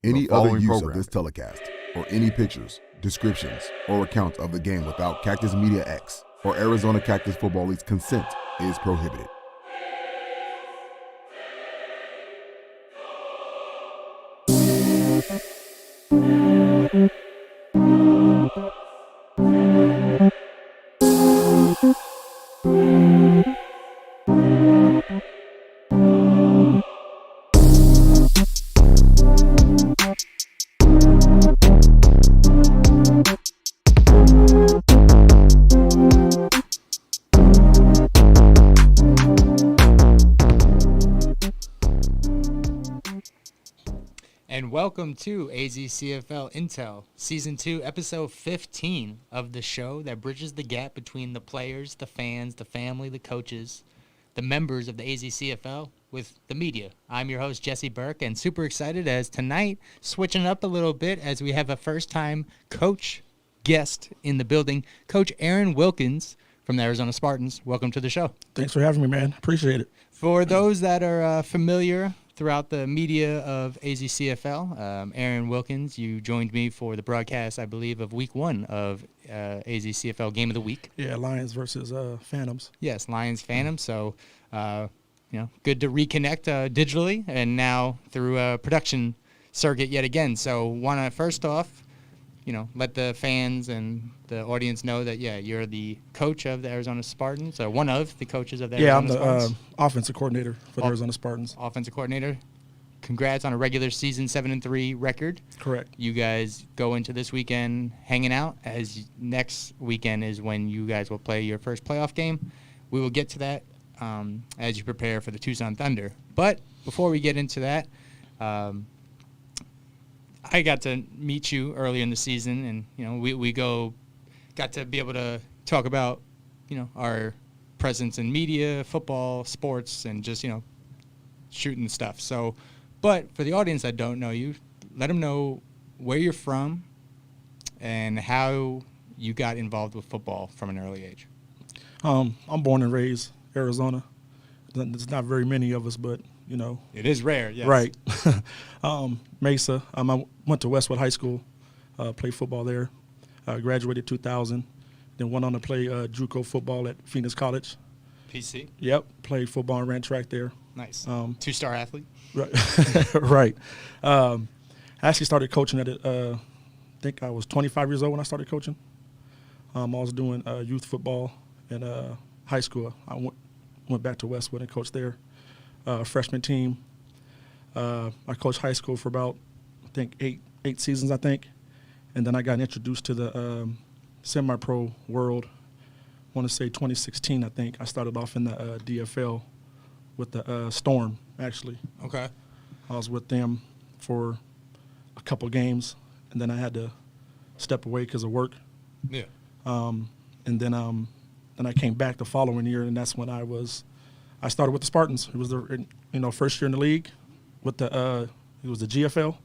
Any other use of this telecast, or any pictures, descriptions, or accounts of the game without Cactus Media X or Arizona Cactus Football League's consent is prohibited. Welcome to AzCFL iNTEL, Season 2, Episode 15 of the show that bridges the gap between the players, the fans, the family, the coaches, the members of the AzCFL with the media. I'm your host, Jesse Burke, and super excited as tonight, switching up a little bit as we have a first-time coach guest in the building, Coach Aaron Wilkins from the Arizona Spartans. Welcome to the show. Thanks for having me, man. Appreciate it. For those that are familiar throughout the media of AzCFL, Aaron Wilkins, you joined me for the broadcast, I believe, of Week 1 of AzCFL Game of the Week. Yeah, Lions versus Phantoms. Yes, Lions Phantoms. So, good to reconnect digitally and now through a production circuit yet again. So, want to first off, let the fans and the audience know that, you're the coach of the Arizona Spartans, or one of the coaches of the Arizona Spartans. Yeah, I'm the offensive coordinator for the Arizona Spartans. Offensive coordinator. Congrats on a regular season 7-3 record. Correct. You guys go into this weekend hanging out, as next weekend is when you guys will play your first playoff game. We will get to that as you prepare for the Tucson Thunder. But before we get into that, I got to meet you earlier in the season, and we got to be able to talk about our presence in media, football, sports, and just shooting stuff. So, but for the audience that don't know you, let them know where you're from and how you got involved with football from an early age. I'm born and raised Arizona. There's not very many of us, but it is rare. Yes. Right. Mesa. I went to Westwood High School, played football there. Graduated 2000, then went on to play JUCO football at Phoenix College. PC. Yep. Played football and ran track there. Nice. Two-star athlete. Right. Right. I actually started coaching at I think I was 25 years old when I started coaching. I was doing youth football in high school. I went back to Westwood and coached there. Freshman team. I coached high school for about, I think, eight seasons, and then I got introduced to the semi-pro world. I want to say 2016, I think. I started off in the DFL with the Storm, actually. Okay. I was with them for a couple games, and then I had to step away because of work. Yeah. And then I came back the following year, and that's when I started with the Spartans. It was the first year in the league with it was the GFL,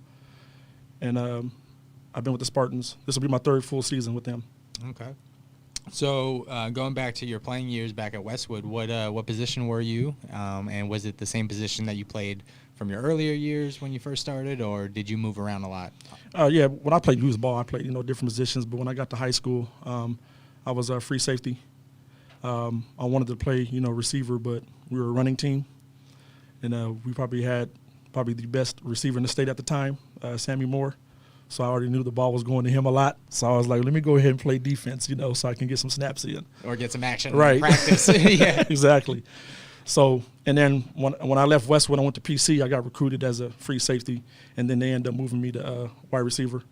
and I've been with the Spartans. This will be my third full season with them. Okay. So going back to your playing years back at Westwood, what position were you, and was it the same position that you played from your earlier years when you first started, or did you move around a lot? Yeah, when I played youth ball, I played different positions. But when I got to high school, I was a free safety. I wanted to play, receiver, but we were a running team, and we probably had the best receiver in the state at the time, Sammy Moore. So I already knew the ball was going to him a lot. So I was like, let me go ahead and play defense, so I can get some snaps in. Or get some action right. In practice. Yeah, exactly. So, and then when I left Westwood, I went to PC. I got recruited as a free safety, and then they ended up moving me to wide receiver.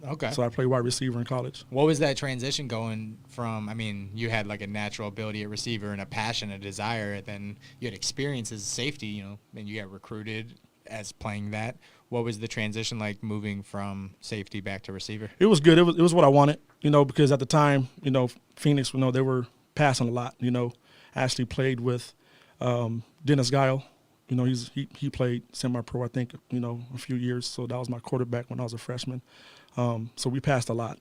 Okay. So I played wide receiver in college. What was that transition going from, you had like a natural ability at receiver and a passion, a desire, and then you had experience as a safety, and you got recruited as playing that. What was the transition like moving from safety back to receiver? It was good. It was what I wanted, because at the time, Phoenix, they were passing a lot, I actually played with Dennis Guile. He played semi-pro, I think, a few years. So that was my quarterback when I was a freshman. So we passed a lot.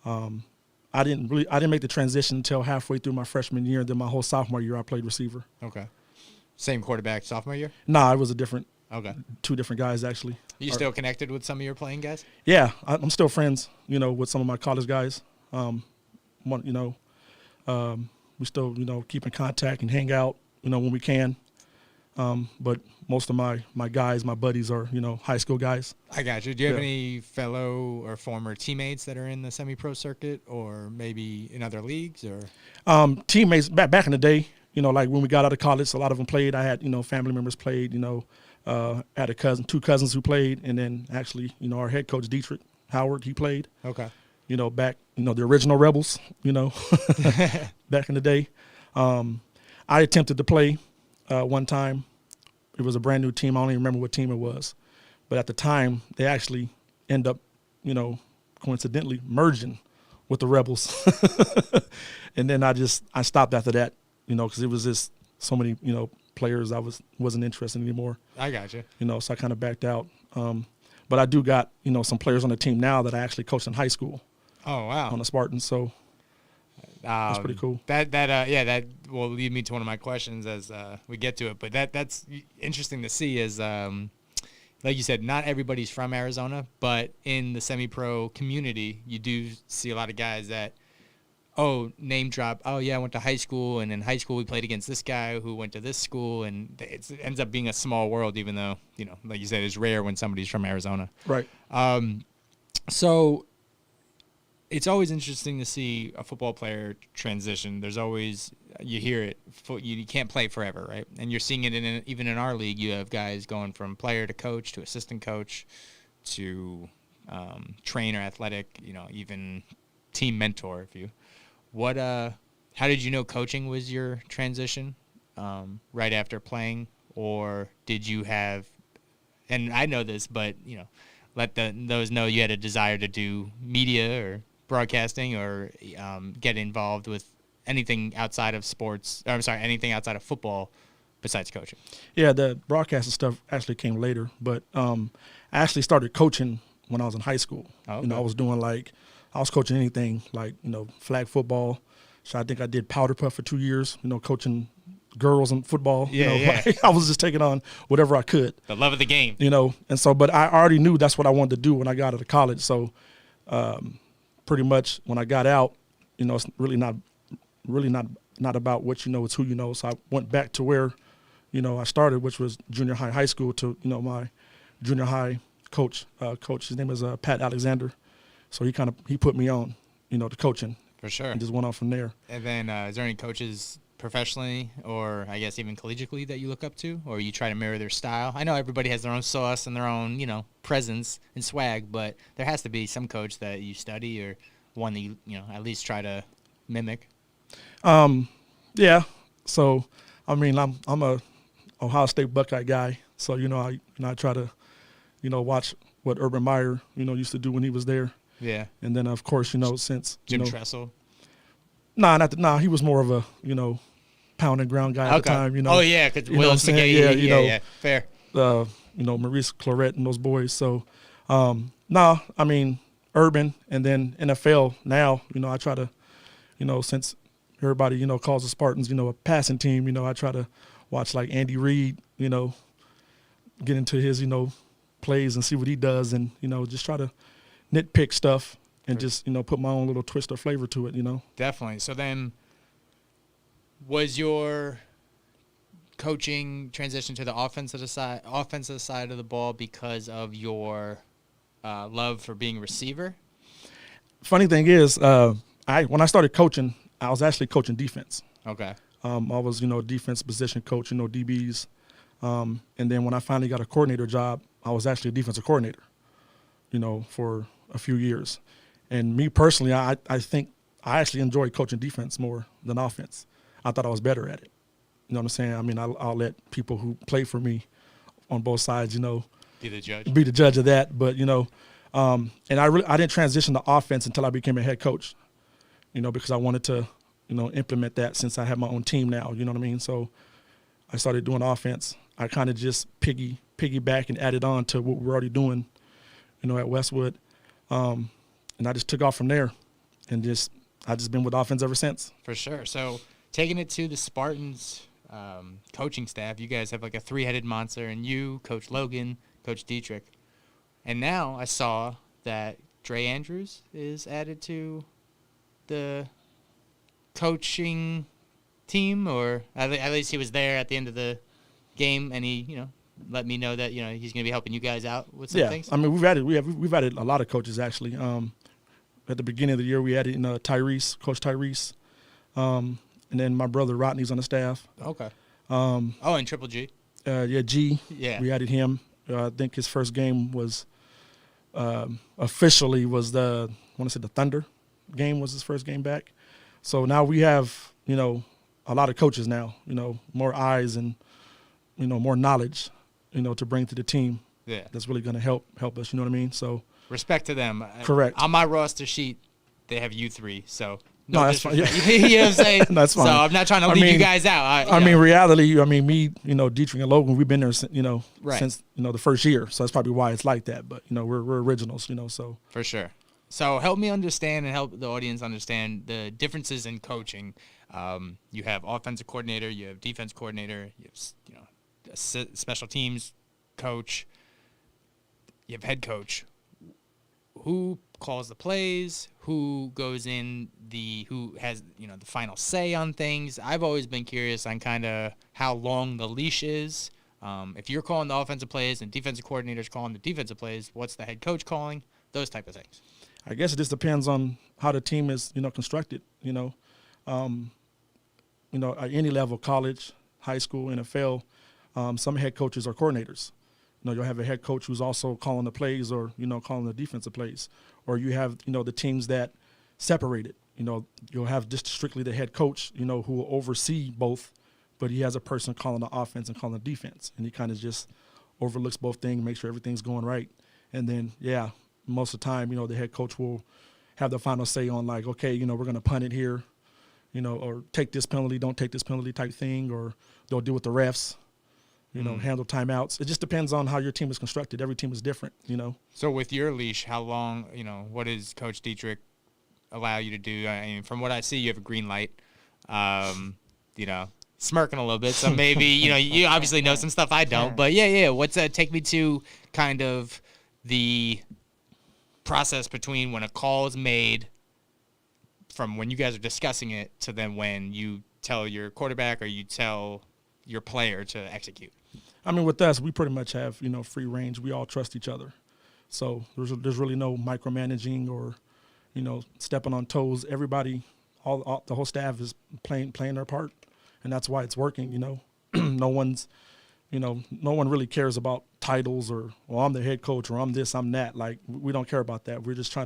I didn't make the transition until halfway through my freshman year. Then my whole sophomore year, I played receiver. Okay. Same quarterback sophomore year? Nah, it was a different Okay. 2 different guys actually. You still connected with some of your playing guys? Yeah, I'm still friends, with some of my college guys. We still, keep in contact and hang out, when we can. But most of my guys, my buddies are, high school guys. I got you. Do you have any fellow or former teammates that are in the semi-pro circuit or maybe in other leagues or? Teammates back in the day, like when we got out of college, a lot of them played. I had, family members played, had 2 cousins who played. And then actually, our head coach, Dietrich Howard, he played. Okay. Back, the original Rebels, back in the day. I attempted to play one time. It was a brand new team. I don't even remember what team it was. But at the time, they actually end up, coincidentally merging with the Rebels. And then I stopped after that, because it was just so many, players I wasn't interested anymore. I got you. So I kind of backed out. But I do got, some players on the team now that I actually coached in high school. Oh, wow. On the Spartans, so that's pretty cool. That will lead me to one of my questions as we get to it. But that's interesting to see is, like you said, not everybody's from Arizona, but in the semi-pro community, you do see a lot of guys that, name drop. Oh, yeah, I went to high school, and in high school we played against this guy who went to this school, and it ends up being a small world, even though, like you said, it's rare when somebody's from Arizona. Right. So it's always interesting to see a football player transition. There's always, you hear it, you can't play forever, right? And you're seeing it even in our league. You have guys going from player to coach to assistant coach to trainer, athletic, even team mentor. How did you know coaching was your transition right after playing? Or did you have, and I know this, but, let those know you had a desire to do media or broadcasting or get involved with anything outside of sports, anything outside of football besides coaching? Yeah, the broadcasting stuff actually came later, but I actually started coaching when I was in high school. Oh, okay. I was doing I was coaching anything like, flag football. So I think I did powder puff for 2 years, coaching girls in football. Yeah. I was just taking on whatever I could. The love of the game. And so, but I already knew that's what I wanted to do when I got out of college. So pretty much when I got out, it's really not about what you know, it's who you know. So I went back to where, I started, which was junior high school to, my junior high coach. His name is Pat Alexander. So he put me on, to coaching. For sure. And just went on from there. And then is there any coaches professionally or I guess even collegiately that you look up to or you try to mirror their style? I know everybody has their own sauce and their own, presence and swag, but there has to be some coach that you study or one that you at least try to mimic. Yeah. So, I'm a Ohio State Buckeye guy. So, I try to, watch what Urban Meyer, used to do when he was there. Yeah. And then, of course, since Jim Tressel. Nah, he was more of a, pound and ground guy at the time, Oh, yeah, because Willis McGahee. Yeah, fair. Maurice Claret and those boys. So, Urban and then NFL now, I try to, since everybody, calls the Spartans, a passing team, I try to watch like Andy Reid, get into his, plays and see what he does and, just try to nitpick stuff and just, put my own little twist or flavor to it, Definitely. So then was your coaching transition to the offensive side of the ball because of your love for being a receiver? Funny thing is, when I started coaching, I was actually coaching defense. Okay. I was, defense position coach, DBs. And then when I finally got a coordinator job, I was actually a defensive coordinator, for a few years. And me personally, I think I actually enjoy coaching defense more than offense. I thought I was better at it. You know what I'm saying? I'll let people who play for me on both sides, be the judge of that. But, and I didn't transition to offense until I became a head coach, because I wanted to, implement that since I have my own team now, you know what I mean? So I started doing offense. I kind of just piggyback and added on to what we're already doing, at Westwood. And I just took off from there and I've just been with offense ever since. For sure. So taking it to the Spartans, coaching staff. You guys have like a three-headed monster, and you, Coach Logan, Coach Dietrich. And now I saw that Dre Andrews is added to the coaching team, or at least he was there at the end of the game, and he, let me know that, he's going to be helping you guys out with some things. I mean, we've added a lot of coaches, actually. At the beginning of the year, we added Coach Tyrese, and then my brother Rodney's on the staff. Okay. And Triple G. G. Yeah. We added him. I think his first game was officially was the Thunder game was his first game back. So now we have, a lot of coaches now, more eyes and, more knowledge, to bring to the team. Yeah. That's really going to help us, you know what I mean? So respect to them. Correct. On my roster sheet, they have you three, so no, that's fine. Yeah. You know what I'm saying? That's fine. So I'm not trying to leave you guys out. Reality, me, Dietrich and Logan, we've been there, right. since, the first year. So that's probably why it's like that. But, we're originals, so. For sure. So help me understand and help the audience understand the differences in coaching. You have offensive coordinator, you have defense coordinator, you have, a special teams coach, you have head coach. Who calls the plays? Who goes in who has, the final say on things? I've always been curious on kind of how long the leash is. If you're calling the offensive plays and defensive coordinator's calling the defensive plays, what's the head coach calling? Those type of things. I guess it just depends on how the team is, constructed, at any level, college, high school, NFL, some head coaches are coordinators. You'll have a head coach who's also calling the plays or, calling the defensive plays. Or you have, the teams that separate it. You'll have just strictly the head coach, who will oversee both, but he has a person calling the offense and calling the defense. And he kind of just overlooks both things, make sure everything's going right. And then, most of the time, the head coach will have the final say on like, okay, we're going to punt it here, or take this penalty, don't take this penalty type thing, or they'll deal with the refs. Handle timeouts. It just depends on how your team is constructed. Every team is different, So with your leash, how long, what does Coach Dietrich allow you to do? I mean, from what I see, you have a green light, smirking a little bit. So maybe, you obviously know some stuff I don't. But, what's take me to kind of the process between when a call is made from when you guys are discussing it to then when you tell your quarterback or you tell your player to execute. I mean, with us, we pretty much have, free range. We all trust each other. So there's really no micromanaging or, stepping on toes. Everybody, all the whole staff is playing their part, and that's why it's working, No one really cares about titles or, well, I'm the head coach or I'm this, I'm that. Like, we don't care about that. We're just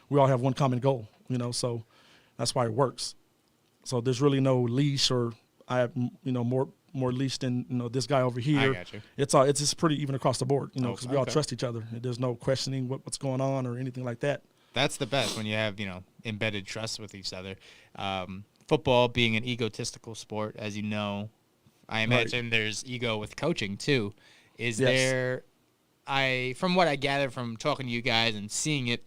we all have one common goal, so that's why it works. So there's really no leash or I have, more leash than, this guy over here. I got you. It's just pretty even across the board, because we all trust each other. There's no questioning what's going on or anything like that. That's the best when you have, embedded trust with each other. Football being an egotistical sport, as you know, I imagine there's ego with coaching too. Is there, from what I gather from talking to you guys and seeing it,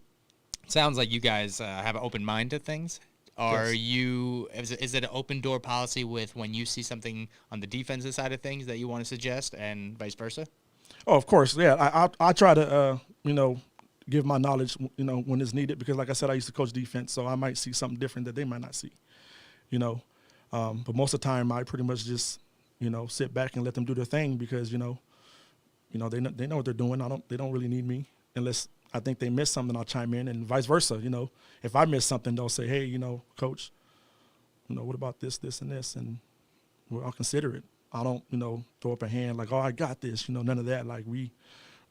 sounds like you guys have an open mind to things. Is it an open door policy with when you see something on the defensive side of things that you want to suggest and vice versa? Oh, of course. Yeah. I try to, give my knowledge, when it's needed, because like I said, I used to coach defense, so I might see something different that they might not see, but most of the time I pretty much just, sit back and let them do their thing because, they know what they're doing. They don't really need me unless I think they missed something, I'll chime in, and vice versa. If I miss something, they'll say, hey, coach, what about this, and this, and I'll consider it. I don't, throw up a hand like, oh, I got this, none of that. Like we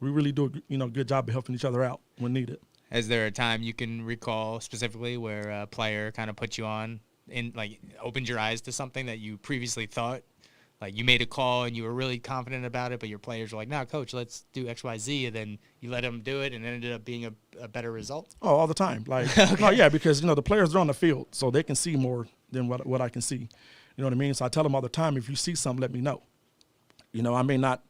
really do a good job of helping each other out when needed. Is there a time you can recall specifically where a player kind of put you on and like opened your eyes to something that you previously thought? Like you made a call and you were really confident about it, but your players were like, no, coach, let's do X, Y, Z. And then you let them do it and it ended up being a better result? Oh, all the time. Like, okay. No, yeah, because, the players are on the field, so they can see more than what I can see. You know what I mean? So I tell them all the time, if you see something, let me know. I may not,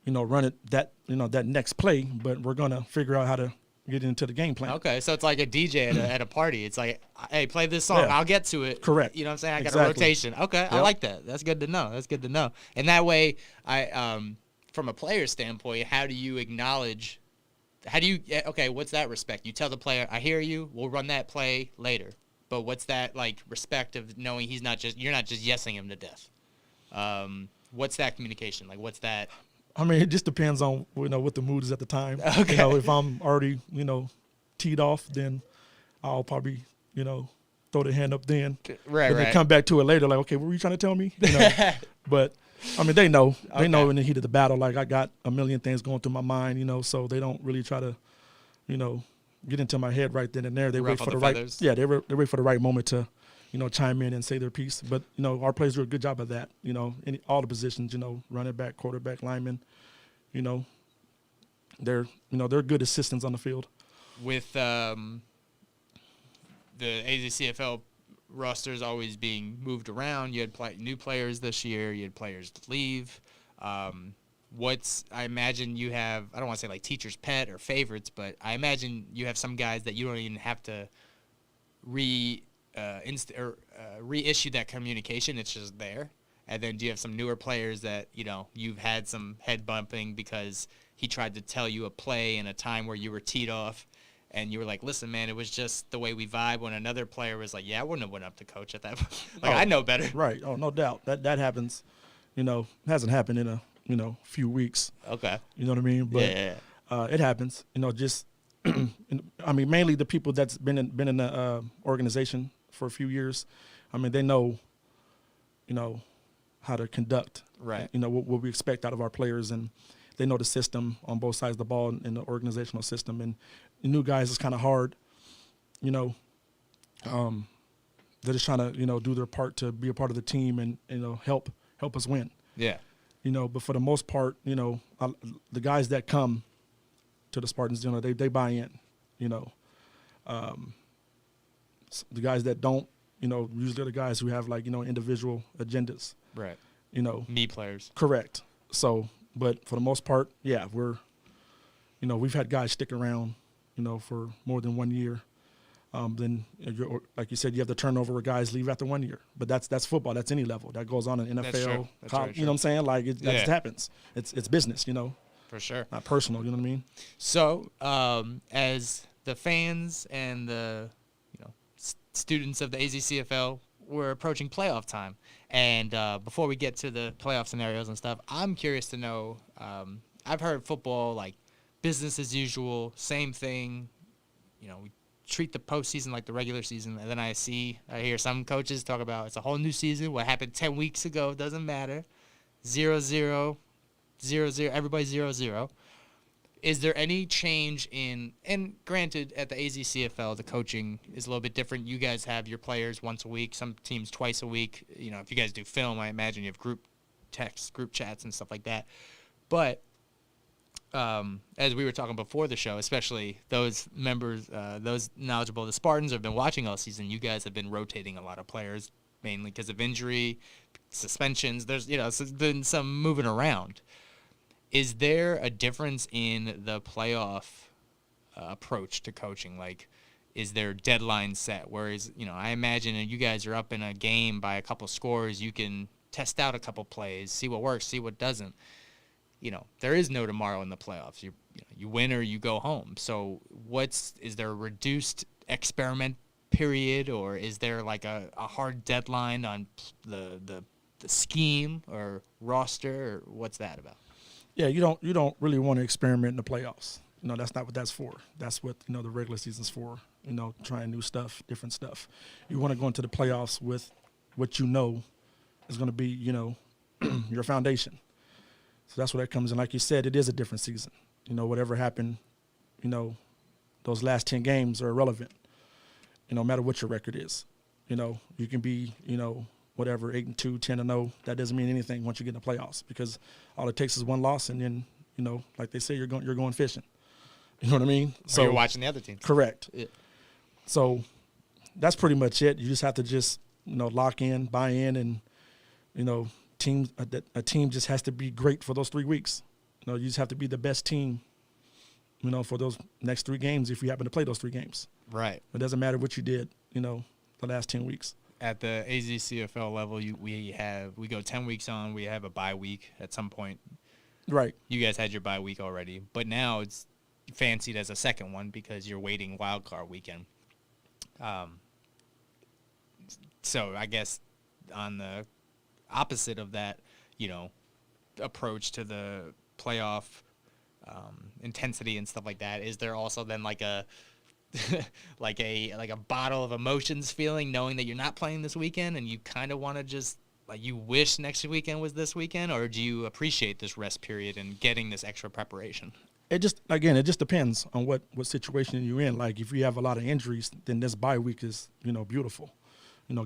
run it that next play, but we're going to figure out how to, getting into the game plan. Okay, so it's like a DJ at a party. It's like, hey, play this song. Yeah. I'll get to it. Correct. You know what I'm saying? I got Exactly. a rotation. Okay, I Yep. like that. That's good to know. That's good to know. And that way, from a player standpoint, how do you acknowledge? Okay, what's that respect? You tell the player, I hear you. We'll run that play later. But what's that like respect of knowing you're not just yesing him to death? What's that communication like? What's that? I mean, it just depends on what the mood is at the time. Okay. If I'm already teed off, then I'll probably throw the hand up then. Right. But then come back to it later, like, okay, what were you trying to tell me? But I mean, they know in the heat of the battle, like I got a million things going through my mind, so they don't really try to, get into my head right then and there. They wait for the right, they wait for the right moment to, chime in and say their piece. But our players do a good job of that. All the positions, running back, quarterback, lineman, they're good assistants on the field. With the AzCFL rosters always being moved around, you had new players this year. You had players leave. I imagine you have, I don't want to say like teacher's pet or favorites, but I imagine you have some guys that you don't even have to reissue that communication. It's just there. And then do you have some newer players that, you've had some head bumping because he tried to tell you a play in a time where you were teed off and you were like, listen, man, it was just the way we vibe, when another player was like, yeah, I wouldn't have went up to coach at that point. I know better. Right. Oh, no doubt. That happens. Hasn't happened in a, few weeks. Okay. You know what I mean? But it happens. Just I mean, mainly the people that's been in the organization for a few years. I mean, they know, how to conduct. Right. What we expect out of our players, and they know the system on both sides of the ball and the organizational system. And the new guys is kind of hard. They're just trying to do their part to be a part of the team and help us win. Yeah. But for the most part, the guys that come to the Spartans, they buy in. The guys that don't, usually are the guys who have individual agendas. Right. Me players. Correct. So, but for the most part, yeah, we've had guys stick around, for more than 1 year. Then, like you said, you have the turnover where guys leave after 1 year. But that's football. That's any level. That goes on in NFL. That's true. College, you know what I'm saying? Like, that just happens. It's business, For sure. Not personal, you know what I mean? So, as the fans and the students of the AzCFL, we're approaching playoff time. And before we get to the playoff scenarios and stuff, I'm curious to know, I've heard football like business as usual, same thing. We treat the postseason like the regular season, and then I hear some coaches talk about it's a whole new season. What happened 10 weeks ago doesn't matter. 0-0, 0-0, everybody 0-0. Is there any change in, and granted, at the AzCFL, the coaching is a little bit different. You guys have your players once a week, some teams twice a week. If you guys do film, I imagine you have group texts, group chats, and stuff like that. But as we were talking before the show, especially those members, those knowledgeable of the Spartans have been watching all season, you guys have been rotating a lot of players, mainly because of injury, suspensions. There's been some moving around. Is there a difference in the playoff approach to coaching? Like, is there deadline set? Whereas, I imagine you guys are up in a game by a couple scores, you can test out a couple plays, see what works, see what doesn't. There is no tomorrow in the playoffs. You win or you go home. So is there a reduced experiment period, or is there like a hard deadline on the scheme or roster, or what's that about? Yeah, you don't really want to experiment in the playoffs. That's not what that's for. That's what the regular season's for. Trying new stuff, different stuff. You want to go into the playoffs with what is going to be your foundation. So that's where that comes in. Like you said, it is a different season. Whatever happened, those last 10 games are irrelevant. No matter what your record is. You can be whatever, 8-2, 10-0. That doesn't mean anything once you get in the playoffs, because all it takes is one loss, and then like they say, you're going fishing. You know what I mean? So you're watching the other team. Correct. Yeah. So that's pretty much it. You just have to just lock in, buy in, and a team just has to be great for those 3 weeks. You just have to be the best team for those next 3 games if you happen to play those 3 games. Right. It doesn't matter what you did, the last 10 weeks. At the AzCFL level, we go 10 weeks on. We have a bye week at some point. Right. You guys had your bye week already, but now it's fancied as a second one because you're waiting Wildcard Weekend. So I guess on the opposite of that, approach to the playoff intensity and stuff like that, is there also then like a like a bottle of emotions feeling, knowing that you're not playing this weekend and you kind of want to just like you wish next weekend was this weekend, or do you appreciate this rest period and getting this extra preparation? It just depends on what situation you're in. Like if you have a lot of injuries, then this bye week is beautiful.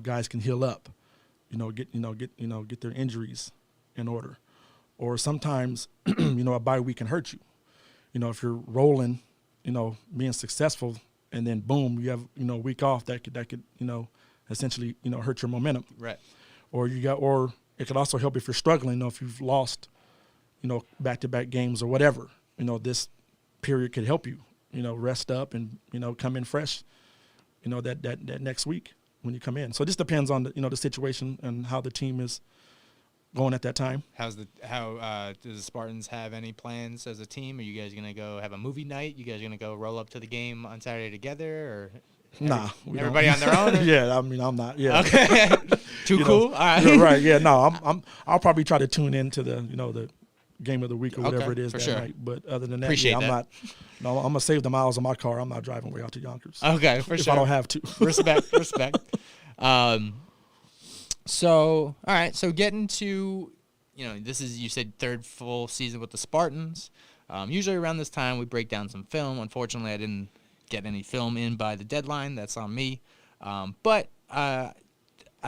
Guys can heal up, get their injuries in order. Or sometimes a bye week can hurt you. If you're rolling, being successful, and then boom, you have a week off that could essentially hurt your momentum. Right. Or it could also help if you're struggling. If you've lost back-to-back games or whatever. This period could help you, rest up and, come in fresh, that next week when you come in. So it just depends on the situation and how the team is going at that time. Does the Spartans have any plans as a team? Are you guys going to go have a movie night? You guys going to go roll up to the game on Saturday together, or nah, everybody on their own? Yeah, I mean, I'm not. Yeah. Okay. Too cool. All right. Yeah, right. Yeah. No, I'll probably try to tune into the game of the week or whatever it is that night. But other than that, I'm not. No, I'm gonna save the miles on my car. I'm not driving way out to Yonkers. Okay, for if sure. I don't have to. Respect. So all right. So getting to, this is, you said, third full season with the Spartans. Usually around this time we break down some film. Unfortunately, I didn't get any film in by the deadline. That's on me. But I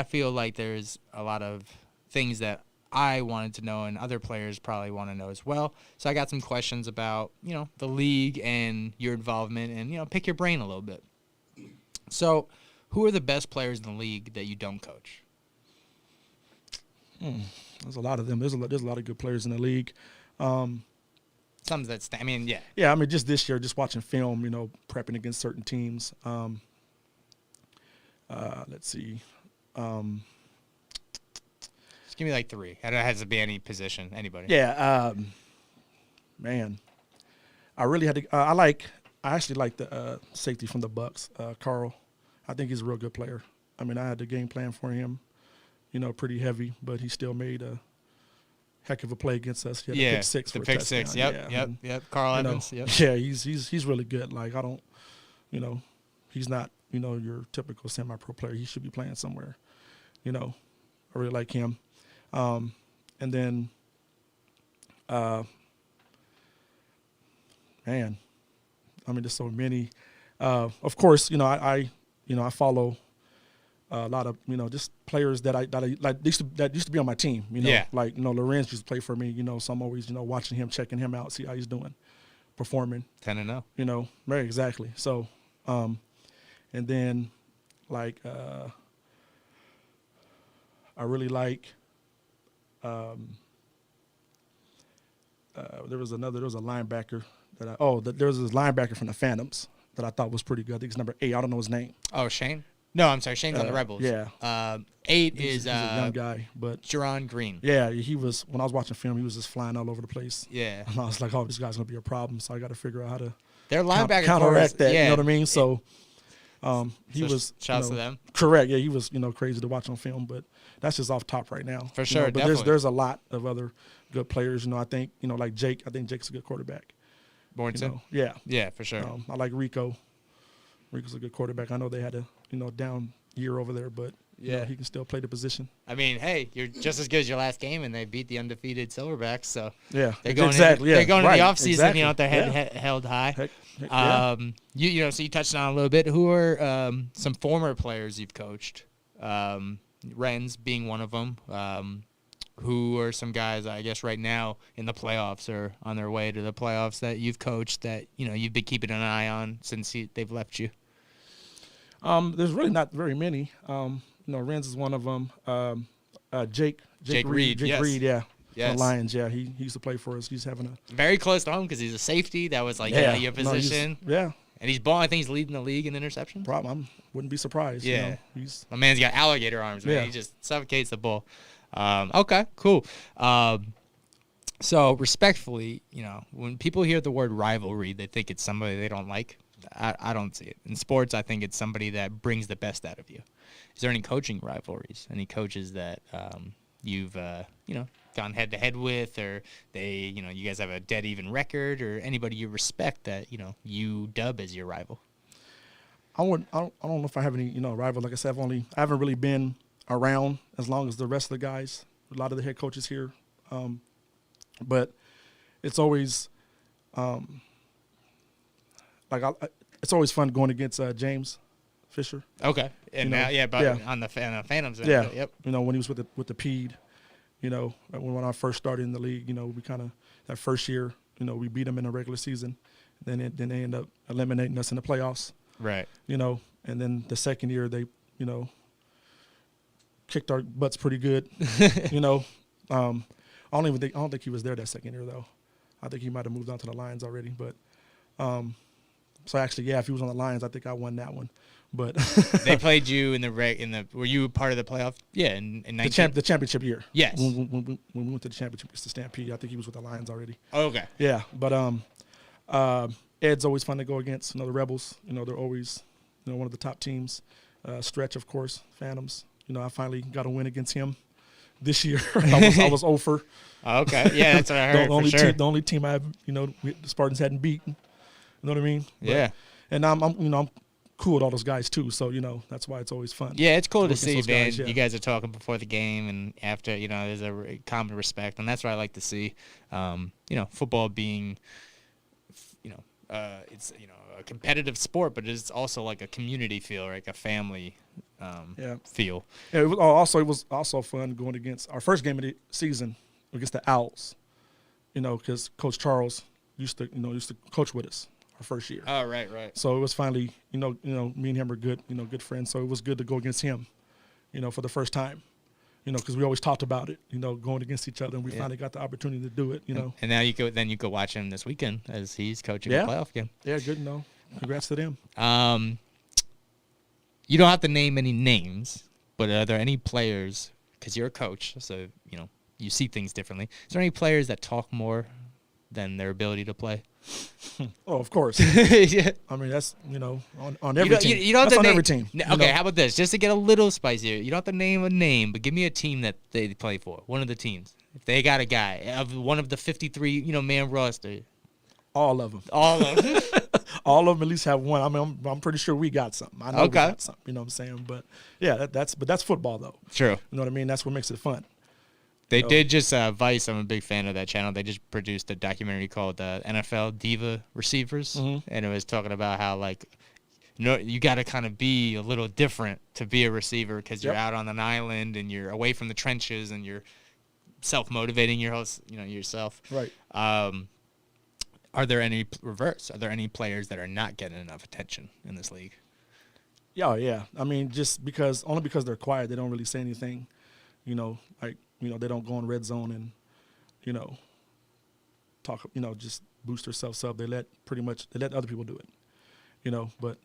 feel like there's a lot of things that I wanted to know and other players probably want to know as well. So I got some questions about, the league and your involvement and, pick your brain a little bit. So who are the best players in the league that you don't coach? There's a lot of them. There's a lot of good players in the league. Some that yeah. Yeah, I mean, just this year, just watching film, prepping against certain teams. Let's see. Just give me like 3. It has to be any position, anybody. Yeah, man, I really had to. I actually like the safety from the Bucks, Carl. I think he's a real good player. I mean, I had the game plan for him, pretty heavy, but he still made a heck of a play against us. He had a pick six. The pick six. Yep. Carl Evans. Yep. Yeah, he's really good. Like I don't, he's not your typical semi-pro player. He should be playing somewhere. I really like him. And then, man, I mean, there's so many. Of course, I follow a lot of just players that I like that used to be on my team. Like Lorenz used to play for me. So I'm always watching him, checking him out, see how he's doing, performing. 10-0. Very exactly. So, and then like I really like. There was a linebacker there was this linebacker from the Phantoms that I thought was pretty good. I think it's number 8. I don't know his name. Oh, Shane? No, I'm sorry. Shane's on the Rebels. Yeah. 8 he's a young guy, but Jerron Green. Yeah, he was. When I was watching film, he was just flying all over the place. Yeah. And I was like, oh, this guy's gonna be a problem. So I got to figure out how to their linebacker counteract that. Yeah. You know what I mean? So. He was shouts to them. Correct. Yeah, he was crazy to watch on film, but that's just off top right now. For sure, but definitely. there's a lot of other good players. I think like Jake. I think Jake's a good quarterback. Bornson. Yeah, for sure. I like Rico. Rico's a good quarterback. I know they had a down year over there, but he can still play the position. I mean, hey, you're just as good as your last game, and they beat the undefeated Silverbacks. So yeah, they're going exactly. They're going right, to the offseason, exactly. With their head held high. Heck, so you touched on it a little bit. Who are some former players you've coached? Renz being one of them. Who are some guys, I guess, right now in the playoffs or on their way to the playoffs that you've coached that you've been keeping an eye on since they've left you? There's really not very many. Renz is one of them. Jake Reed. Jake yes. Reed, yeah. Yes. The Lions, yeah. He used to play for us. He's having a Very close to home because he's a safety. That was like your position. Yeah. And he's balling. I think he's leading the league in interceptions. Problem. Wouldn't be surprised. Yeah. You know? He's My man's got alligator arms, man. Yeah. He just suffocates the ball. Okay, cool. So respectfully, when people hear the word rivalry, they think it's somebody they don't like. I don't see it. In sports, I think it's somebody that brings the best out of you. Is there any coaching rivalries? Any coaches that you've gone head to head with, or you guys have a dead even record, or anybody you respect that you dub as your rival? I don't know if I have any rival. Like I said, I haven't really been around as long as the rest of the guys. A lot of the head coaches here, but it's always it's always fun going against James Fisher. Okay, and on the Phantoms. Yeah, yep. When he was with the Pede, when I first started in the league, we kind of that first year, we beat them in the regular season, then they end up eliminating us in the playoffs. Right. And then the second year they, kicked our butts pretty good. I don't think he was there that second year though. I think he might have moved on to the Lions already. But so actually, yeah, if he was on the Lions, I think I won that one. But they played you in the. Were you part of the playoff? Yeah, in 19? the championship year. Yes. When we went to the championship against the Stampede, I think he was with the Lions already. Oh, okay. Yeah, but Ed's always fun to go against. The Rebels. They're always one of the top teams. Stretch, of course, Phantoms. I finally got a win against him this year. I was 0 for. Oh, okay. Yeah, that's what I heard. The only team I the Spartans hadn't beaten. You know what I mean? Yeah. And I'm cool with all those guys too. So that's why it's always fun. Yeah, it's cool to see, man. Guys, yeah. You guys are talking before the game and after. There's a common respect, and that's what I like to see. Football being, it's a competitive sport, but it's also like a community feel, like a family feel. Yeah, it was also fun going against our first game of the season against the Owls. Because Coach Charles used to coach with us our first year. Oh, right. So it was finally, me and him are good, good friends. So it was good to go against him, for the first time. Because we always talked about it, going against each other, and we finally got the opportunity to do it, And now you go watch him this weekend as he's coaching the playoff game. Yeah, good. Congrats to them. You don't have to name any names, but are there any players, because you're a coach, so, you see things differently. Is there any players that talk more than their ability to play? Oh, of course. Yeah. I mean, that's, on every team. You don't have to on name, every team. Okay, how about this? Just to get a little spicier, you don't have to name a name, but give me a team that they play for, one of the teams. If they got a guy, of one of the 53, man roster. All of them. All of them. All of them at least have one. I mean, I'm pretty sure we got something. I know we got something. You know what I'm saying? But yeah, that's football though. True. You know what I mean? That's what makes it fun. They did just Vice. I'm a big fan of that channel. They just produced a documentary called NFL Diva Receivers, and it was talking about how you got to kind of be a little different to be a receiver because you're out on an island and you're away from the trenches and you're self-motivating yourself. Right. Are there any reverse? Are there any players that are not getting enough attention in this league? Yeah. I mean, only because they're quiet, they don't really say anything. They don't go in red zone and, talk. Just boost themselves up. They let other people do it. But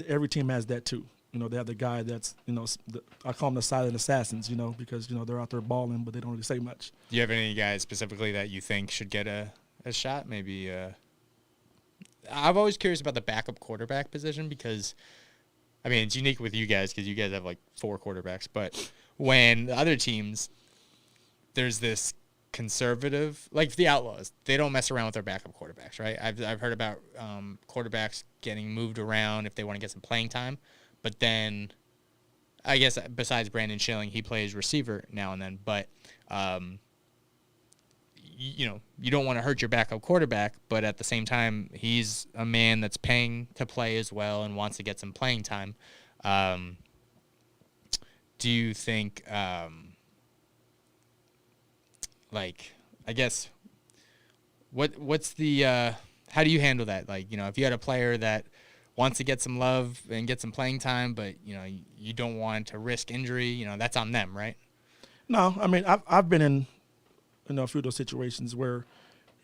every team has that too. They have the guy that's I call them the silent assassins. Because they're out there balling, but they don't really say much. Do you have any guys specifically that you think should get a shot? Maybe I'm always curious about the backup quarterback position because, I mean, it's unique with you guys because you guys have 4 quarterbacks. But when the other teams, there's this conservative, like the Outlaws, they don't mess around with their backup quarterbacks, right? I've heard about quarterbacks getting moved around if they want to get some playing time. But then, I guess besides Brandon Schilling, he plays receiver now and then. But you don't want to hurt your backup quarterback, but at the same time, he's a man that's paying to play as well and wants to get some playing time. Do you think, I guess, what's the, how do you handle that? If you had a player that wants to get some love and get some playing time, but, you don't want to risk injury, that's on them, right? No, I mean, I've been in a few of those situations where,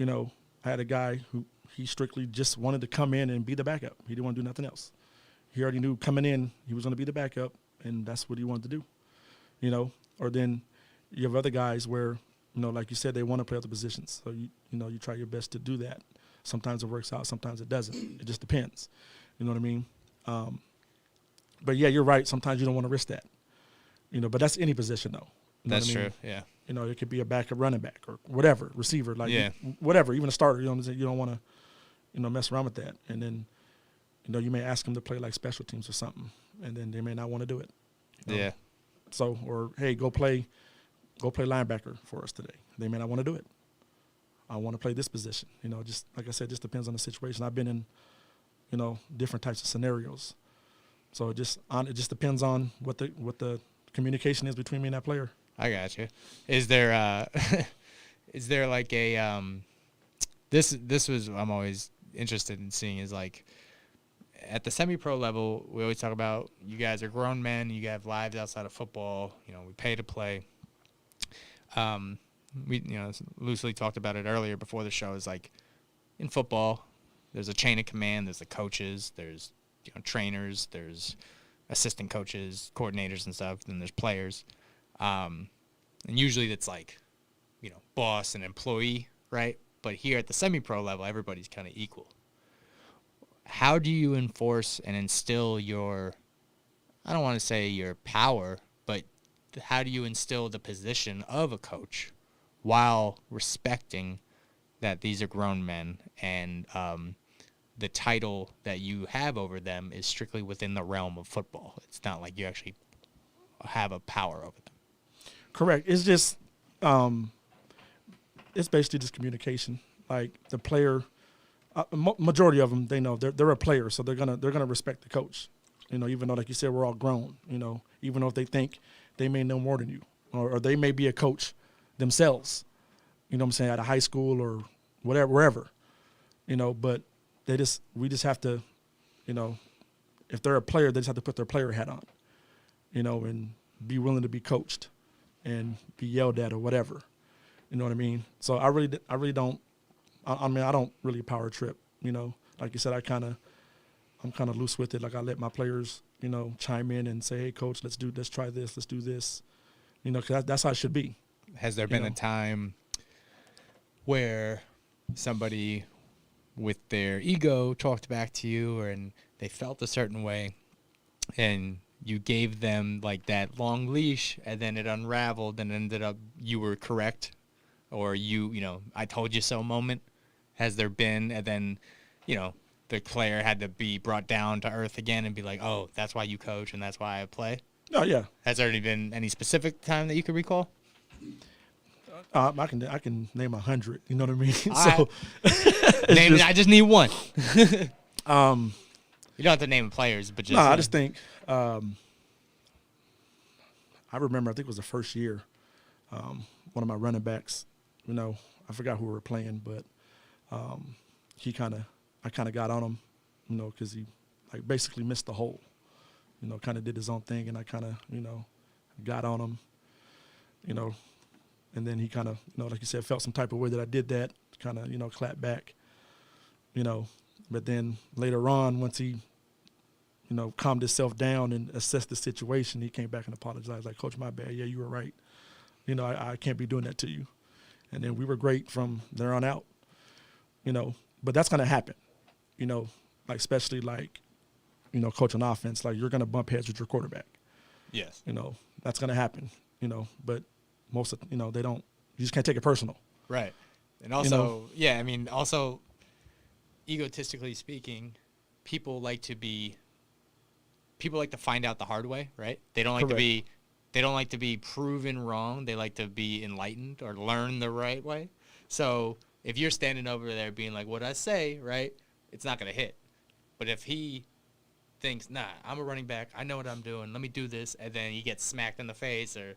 I had a guy who he strictly just wanted to come in and be the backup. He didn't want to do nothing else. He already knew coming in he was going to be the backup, and that's what he wanted to do, Or then you have other guys where, like you said, they want to play other positions. So, you try your best to do that. Sometimes it works out, sometimes it doesn't. It just depends. You know what I mean? But, yeah, you're right. Sometimes you don't want to risk that. But that's any position, though. That's true, yeah. It could be a backup running back or whatever, receiver, whatever, even a starter. You don't want to, mess around with that. And then, you may ask them to play like special teams or something, and then they may not want to do it. Yeah. So, or, hey, go play linebacker for us today. They may not want to do it. I want to play this position. Just like I said, just depends on the situation. I've been in, different types of scenarios. So it just depends on what the communication is between me and that player. I got you. Is there is there like a this was I'm always interested in seeing is like at the semi-pro level, we always talk about you guys are grown men, you have lives outside of football, we pay to play. We loosely talked about it earlier before the show, is like in football, there's a chain of command, there's the coaches, there's trainers, there's assistant coaches, coordinators and stuff, then there's players. And usually that's like, boss and employee, right? But here at the semi-pro level, everybody's kind of equal. How do you enforce and instill your, I don't want to say your power, but how do you instill the position of a coach while respecting that these are grown men and the title that you have over them is strictly within the realm of football? It's not like you actually have a power over them. Correct. It's just, it's basically just communication. Like the player, majority of them, they know they're a player, so they're gonna respect the coach. Even though, like you said, we're all grown. Even though if they think they may know more than you, or they may be a coach themselves. What I'm saying, at a high school or whatever, wherever. But we just have to, if they're a player, they just have to put their player hat on, and be willing to be coached and be yelled at or whatever. You know what I mean? So I really don't, I don't really power trip, like you said, I'm kind of loose with it. Like I let my players, chime in and say, hey coach, let's try this, let's do this, cause that's how it should be. Has there been a time where somebody with their ego talked back to you and they felt a certain way and you gave them like that long leash and then it unraveled and ended up you were correct, or I told you so moment? Has there been, and then, the player had to be brought down to earth again and be like, oh, that's why you coach and that's why I play? Oh, yeah. Has there been any specific time that you could recall? I can name 100. You know what I mean? I just need one. You don't have to name players, but just. No, I just think. I remember. I think it was the first year. One of my running backs. I forgot who we were playing, but I kind of got on him. Because he like basically missed the hole. Kind of did his own thing, and I kind of got on him. And then he kind of, like you said, felt some type of way that I did that, kind of, clapped back, But then later on, once he, calmed himself down and assessed the situation, he came back and apologized, like, Coach, my bad. Yeah, you were right. I can't be doing that to you. And then we were great from there on out, But that's going to happen, like especially like, coaching offense, like you're going to bump heads with your quarterback. Yes. That's going to happen, but most of, they don't, you just can't take it personal. Right. And also, also egotistically speaking, people like to find out the hard way, right? They don't like to be proven wrong. They like to be enlightened or learn the right way. So if you're standing over there being like, what I say, right, it's not going to hit. But if he thinks, nah, I'm a running back, I know what I'm doing, let me do this, and then he gets smacked in the face or,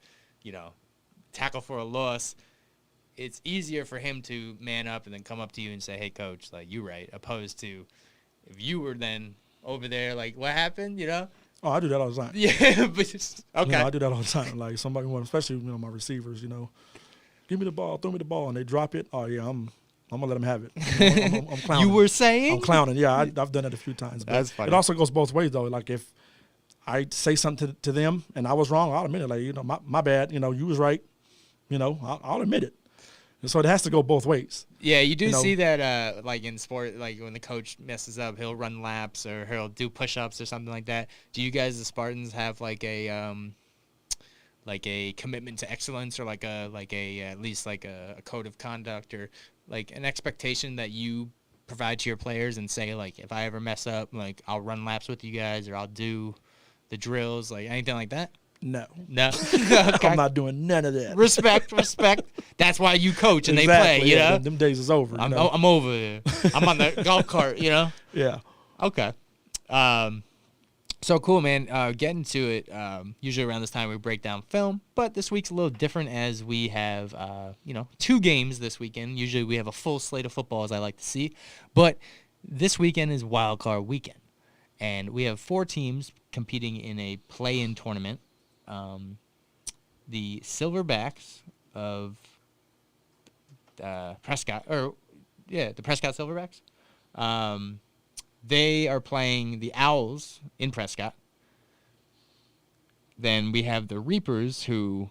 tackle for a loss, it's easier for him to man up and then come up to you and say, hey, coach, like, you right, opposed to if you were then over there, like, what happened, Oh, I do that all the time. Yeah, but just, okay. I do that all the time. Like, somebody, especially, my receivers, give me the ball, throw me the ball, and they drop it. Oh yeah, I'm gonna let them have it. You know, I'm clowning. You were saying? I'm clowning. Yeah, I've done it a few times. But That's funny. It also goes both ways though. Like if I say something to them and I was wrong, I'll admit it. Like, you know, my bad. You know, you was right. You know, I'll admit it. And so it has to go both ways. Yeah, you do You know? see that, like in sport, like when the coach messes up, he'll run laps or he'll do push-ups or something like that. Do you guys, the Spartans, have like a commitment to excellence, or like a at least like a code of conduct, or like an expectation that you provide to your players and say, like, if I ever mess up, like, I'll run laps with you guys, or I'll do the drills, like anything like that? No. No. Okay. I'm not doing none of that. Respect. That's why you coach and Exactly, they play, you yeah, know? them days is over. I'm you know? over there. I'm on the golf cart, you know? Yeah. Okay. So cool, man. Getting to it, usually around this time we break down film, but this week's a little different as we have, 2 games this weekend. Usually we have a full slate of football, as I like to see, but this weekend is Wildcard Weekend, and we have 4 teams competing in a play-in tournament. The Silverbacks of Prescott, the Prescott Silverbacks. They are playing the Owls in Prescott. Then we have the Reapers, who,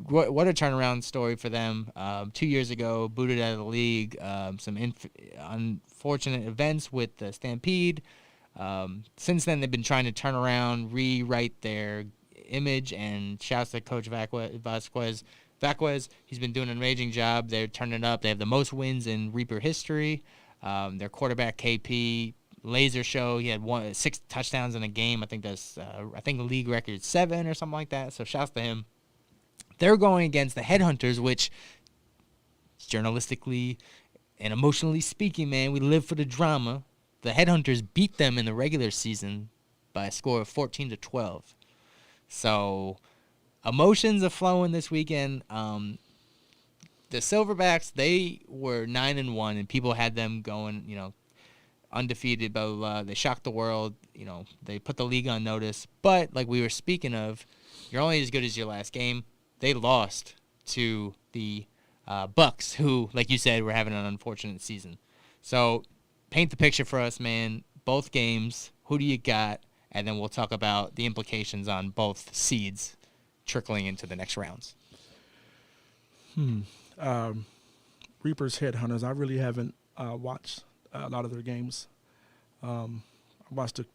what a turnaround story for them. 2 years ago, booted out of the league. Some unfortunate events with the Stampede. Since then, they've been trying to turn around, rewrite their image, and shouts to Coach Vasquez. He's been doing an amazing job. They're turning it up. They have the most wins in Reaper history. Their quarterback KP, laser show. He had 6 touchdowns in a game. I think the league record is 7 or something like that. So shouts to him. They're going against the Headhunters, which journalistically and emotionally speaking, man, we live for the drama. The Headhunters beat them in the regular season by a score of 14-12. So emotions are flowing this weekend. The Silverbacks, they were 9-1, and people had them going, undefeated, blah, blah, blah. They shocked the world. They put the league on notice. But like we were speaking of, you're only as good as your last game. They lost to the Bucks, who, like you said, were having an unfortunate season. So paint the picture for us, man. Both games, who do you got? And then we'll talk about the implications on both seeds trickling into the next rounds. Reapers, Headhunters. I really haven't watched a lot of their games. I watched a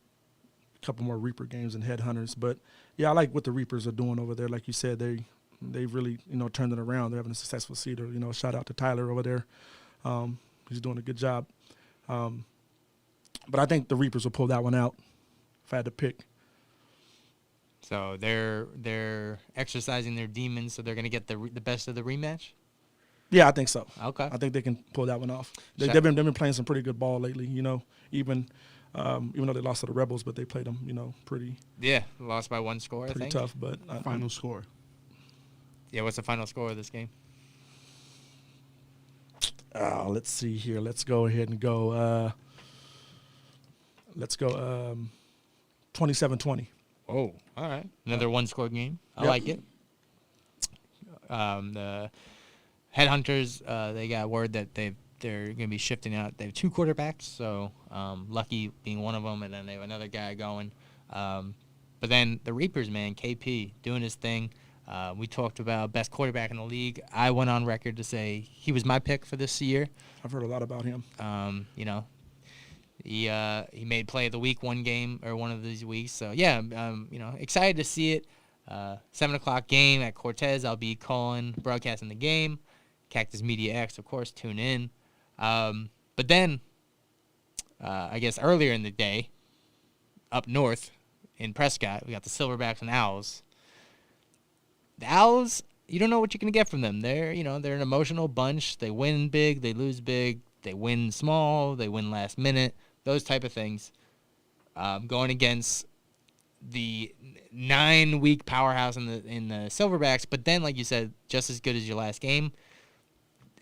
couple more Reaper games than Headhunters. But, yeah, I like what the Reapers are doing over there. Like you said, they really, turned it around. They're having a successful season. Shout out to Tyler over there. He's doing a good job. But I think the Reapers will pull that one out if I had to pick. So they're exercising their demons, so they're going to get the best of the rematch? Yeah, I think so. Okay. I think they can pull that one off. They've been playing some pretty good ball lately, even though they lost to the Rebels, but they played them, pretty. Yeah, lost by 1 score, I think. Pretty tough, but Final score. Yeah, what's the final score of this game? Let's see here. Let's go ahead and go. Let's go 27-20. Oh, all right. Another 1-score game. I like it. The Headhunters, they got word that they're going to be shifting out. They have 2 quarterbacks, so Lucky being one of them, and then they have another guy going. But then the Reapers, man, KP, doing his thing. We talked about best quarterback in the league. I went on record to say he was my pick for this year. I've heard a lot about him. He made play of the week one of these weeks. So yeah, excited to see it. 7:00 game at Cortez. I'll be broadcasting the game. Cactus Media X, of course, tune in. But then, I guess earlier in the day, up north in Prescott, we got the Silverbacks and Owls. The Owls, you don't know what you're going to get from them. They're an emotional bunch. They win big, they lose big, they win small, they win last minute, those type of things. Going against the 9-week powerhouse in the Silverbacks, but then, like you said, just as good as your last game.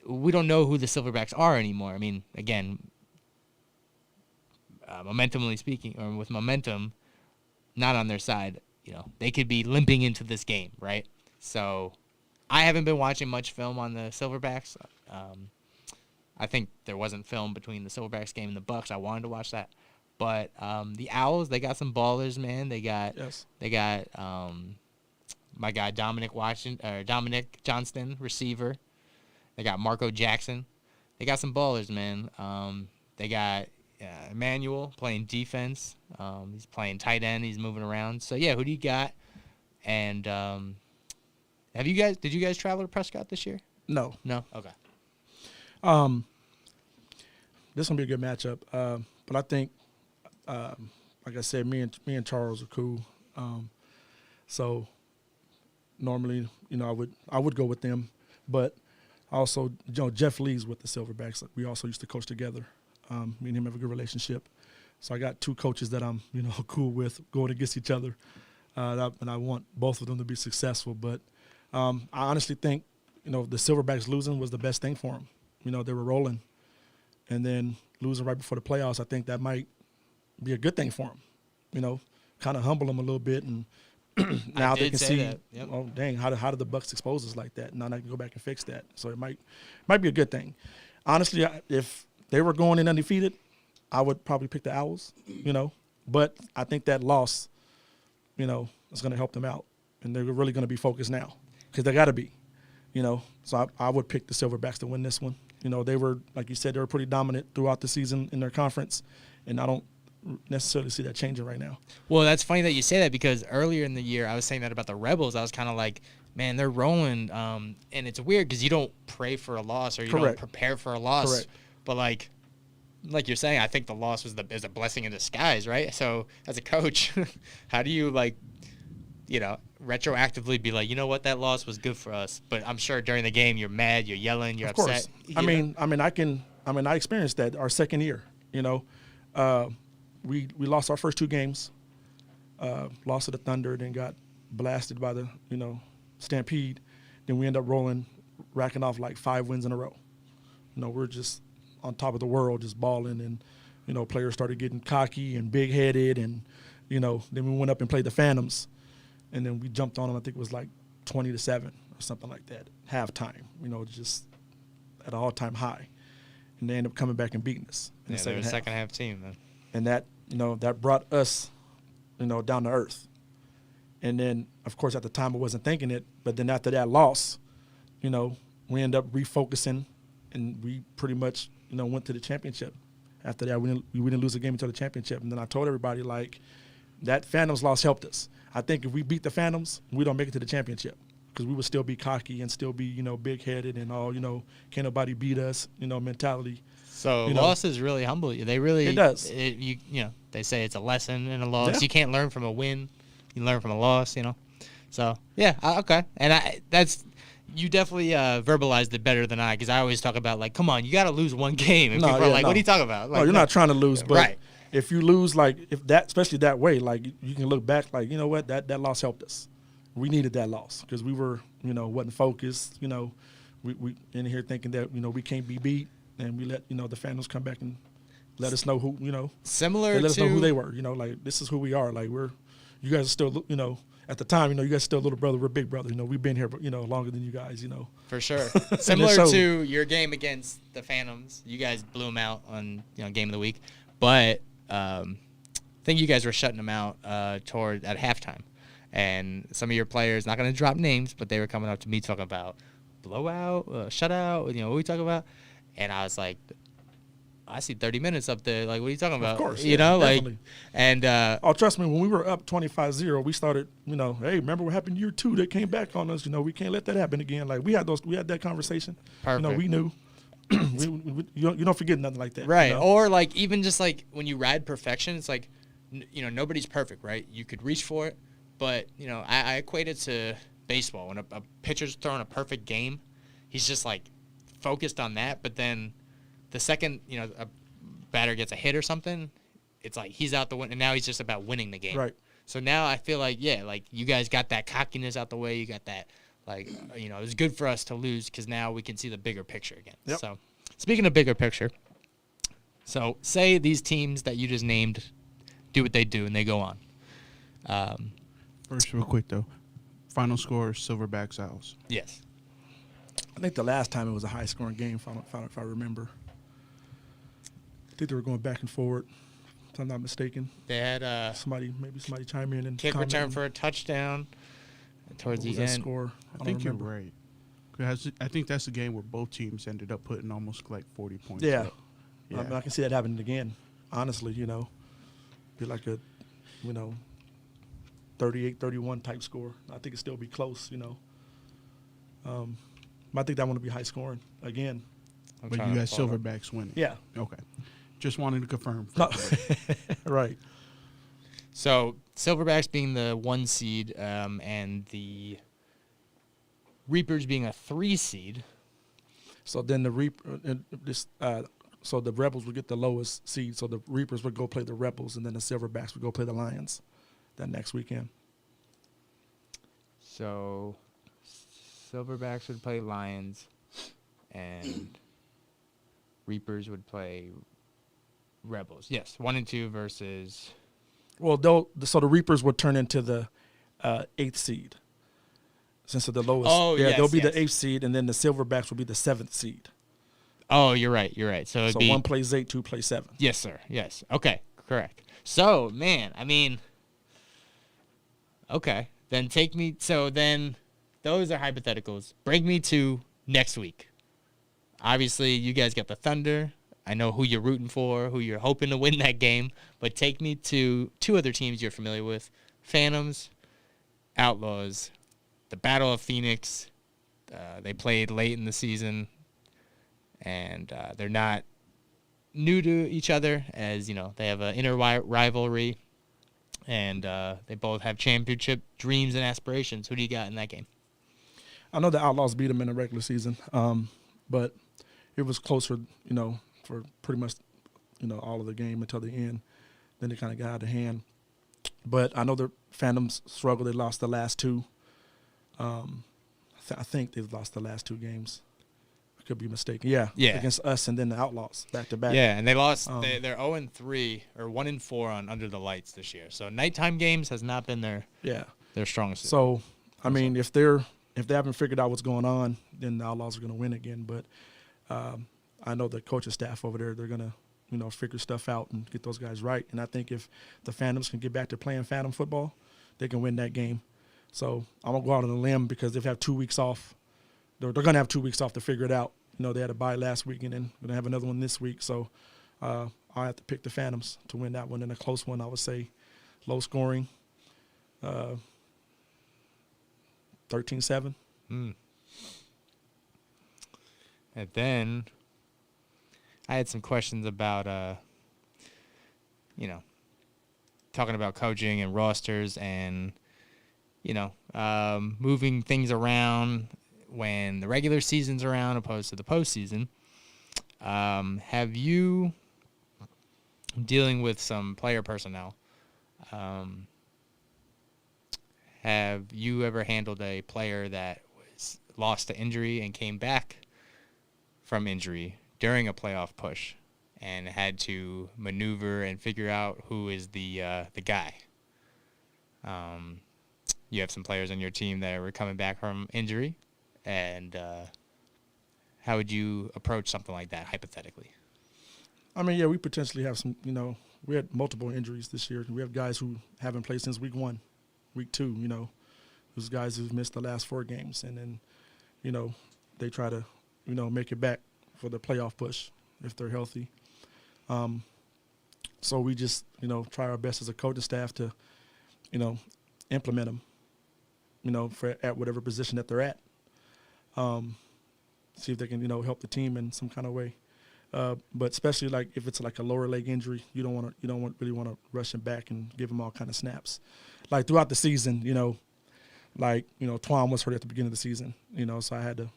We don't know who the Silverbacks are anymore. I mean, again, momentumly speaking, or with momentum not on their side, they could be limping into this game, right? So I haven't been watching much film on the Silverbacks. I think there wasn't film between the Silverbacks game and the Bucks. I wanted to watch that. But the Owls, they got some ballers, man. They got my guy Dominic Johnston, receiver. They got Marco Jackson. They got some ballers, man. They got Emmanuel playing defense. He's playing tight end. He's moving around. So yeah, who do you got? And did you guys travel to Prescott this year? No. Okay. This gonna be a good matchup. But I think, like I said, me and Charles are cool. So normally, I would go with them, but also, Jeff Lee's with the Silverbacks. We also used to coach together. Me and him have a good relationship. So I got two coaches that I'm, cool with going against each other. And I want both of them to be successful. But I honestly think, the Silverbacks losing was the best thing for them. They were rolling. And then losing right before the playoffs, I think that might be a good thing for them. Kind of humble them a little bit. And now they can see, yep. Oh, dang, how did the Bucks expose us like that? Now they can go back and fix that. So it might be a good thing. Honestly, if they were going in undefeated, I would probably pick the Owls, But I think that loss, is going to help them out. And they're really going to be focused now because they got to be, So I would pick the Silverbacks to win this one. They were, like you said, they were pretty dominant throughout the season in their conference, and I don't necessarily see that changing right now. Well, that's funny that you say that because earlier in the year I was saying that about the Rebels. I was kind of like, man, they're rolling, and it's weird because you don't pray for a loss or you don't prepare for a loss. Correct. But like you're saying, I think the loss is a blessing in disguise, right? So as a coach, how do you retroactively be like, you know what, that loss was good for us? But I'm sure during the game you're mad, you're yelling, you're upset. I experienced that our second year. We lost our first two games, lost to the Thunder, then got blasted by the Stampede. Then we end up racking off like 5 wins in a row. We're just on top of the world, just balling, and players started getting cocky and big-headed, and then we went up and played the Phantoms, and then we jumped on them. I think it was like 20-7 or something like that, halftime. Just at an all-time high, and they ended up coming back and beating us. They're a second half team, man. And that that brought us down to earth. And then, of course, at the time I wasn't thinking it, but then after that loss, we ended up refocusing, and we pretty much went to the championship. After that, we didn't lose a game until the championship. And then I told everybody, like, that Phantoms loss helped us. I think if we beat the Phantoms, we don't make it to the championship because we would still be cocky and still be, big-headed and all, can't nobody beat us, mentality. So losses really humble you. They really – it does. They say it's a lesson in a loss. Yeah. You can't learn from a win. You learn from a loss, So, yeah, okay. And you definitely verbalized it better than I, because I always talk about, like, come on, you got to lose one game. And people are like, what are you talking about? Like, no, you're not trying to lose. But right. If you lose, like, especially that way, like, you can look back, like, you know what, that loss helped us. We needed that loss because we were, wasn't focused. We in here thinking that, we can't be beat, and we let, the Phantoms come back and let us know who, Similar they let us know to who they were, like, this is who we are. Like, you guys are still, at the time, you guys are still little brother, we're big brother. We've been here, longer than you guys, For sure. Similar to your game against the Phantoms, you guys blew them out on, Game of the Week. But I think you guys were shutting them out at halftime. And some of your players, not going to drop names, but they were coming up to me talking about blowout, shutout, what are we talking about? And I was like, I see 30 minutes up there. Like, what are you talking about? Of course. Definitely. And trust me, when we were up 25-0, we started, hey, remember what happened year 2? They came back on us. We can't let that happen again. Like, we had that conversation. Perfect. We knew. You don't forget nothing like that. Right. Or, like, even just, like, when you ride perfection, it's like, nobody's perfect, right? You could reach for it. But, I equate it to baseball. When a pitcher's throwing a perfect game, he's just, like, focused on that. But then the second, a batter gets a hit or something, it's like he's out the win, and now he's just about winning the game. Right. So now I feel like, like you guys got that cockiness out the way. You got that, like, it was good for us to lose because now we can see the bigger picture again. Yep. So speaking of bigger picture, so say these teams that you just named do what they do and they go on. First, real quick, though. Final score, Silverbacks, Owls. Yes. I think the last time it was a high-scoring game, if I remember. I think they were going back and forward, if I'm not mistaken. They had somebody chime in and kick comment return on for a touchdown towards what was the that end. score. I think you're right. 'Cause I think that's the game where both teams ended up putting almost like 40 points. Yeah. up. Yeah. I can see that happening again. Honestly, be like a, 38-31 type score. I think it'd still be close. But I think that one will be high scoring again. But you got Silverbacks winning. Yeah. Okay. Just wanted to confirm. No. Right. So Silverbacks being the 1 seed, and the Reapers being a 3 seed. So then the so the Rebels would get the lowest seed. So the Reapers would go play the Rebels, and then the Silverbacks would go play the Lions that next weekend. So Silverbacks would play Lions, and Reapers would play Rebels. Yes, 1 and 2 versus. Well, so the Reapers would turn into the 8th seed. Since they're the lowest. Oh, yeah, yes, they'll be yes. the 8th seed, and then the Silverbacks will be the 7th seed. Oh, you're right. So it'd be 1 plays 8, 2 plays 7. Yes, sir. Yes. Okay. Correct. So, man, okay. Then then those are hypotheticals. Bring me to next week. Obviously, you guys got the Thunder. I know who you're rooting for, who you're hoping to win that game. But take me to 2 other teams you're familiar with. Phantoms, Outlaws, the Battle of Phoenix. They played late in the season. And they're not new to each other, as they have an inner rivalry, and they both have championship dreams and aspirations. Who do you got in that game? I know the Outlaws beat them in the regular season, but it was closer, for pretty much, all of the game until the end. Then it kind of got out of hand. But I know the Phantoms struggled. They lost the last 2. I think they've lost the last 2 games. Could be mistaken. Yeah. Against us and then the Outlaws back to back. Yeah, and they lost. They're 0-3 or 1-4 on Under the Lights this year. So nighttime games has not been their strongest. So if they haven't figured out what's going on, then the Outlaws are going to win again. But I know the coaching staff over there, they're going to figure stuff out and get those guys right. And I think if the Phantoms can get back to playing Phantom football, they can win that game. So I'm gonna go out on a limb because they've had 2 weeks off. They're going to have 2 weeks off to figure it out. They had a bye last week, and then we're going to have another one this week. So I'll have to pick the Phantoms to win that one. In a close one, I would say low scoring, 13-7. And then I had some questions about, talking about coaching and rosters and, moving things around when the regular season's around opposed to the postseason. Have you, dealing with some player personnel, have you ever handled a player that was lost to injury and came back from injury during a playoff push and had to maneuver and figure out who is the guy? You have some players on your team that were coming back from injury. And how would you approach something like that, hypothetically? We potentially have some, we had multiple injuries this year. We have guys who haven't played since week 1, week 2, those guys who've missed the last 4 games. And then, they try to, make it back for the playoff push if they're healthy. So we just, try our best as a coaching staff to, implement them, at whatever position that they're at. See if they can, help the team in some kind of way. But especially like if it's like a lower leg injury, you don't really want to rush him back and give him all kind of snaps. Like throughout the season, Twan was hurt at the beginning of the season, so I had to,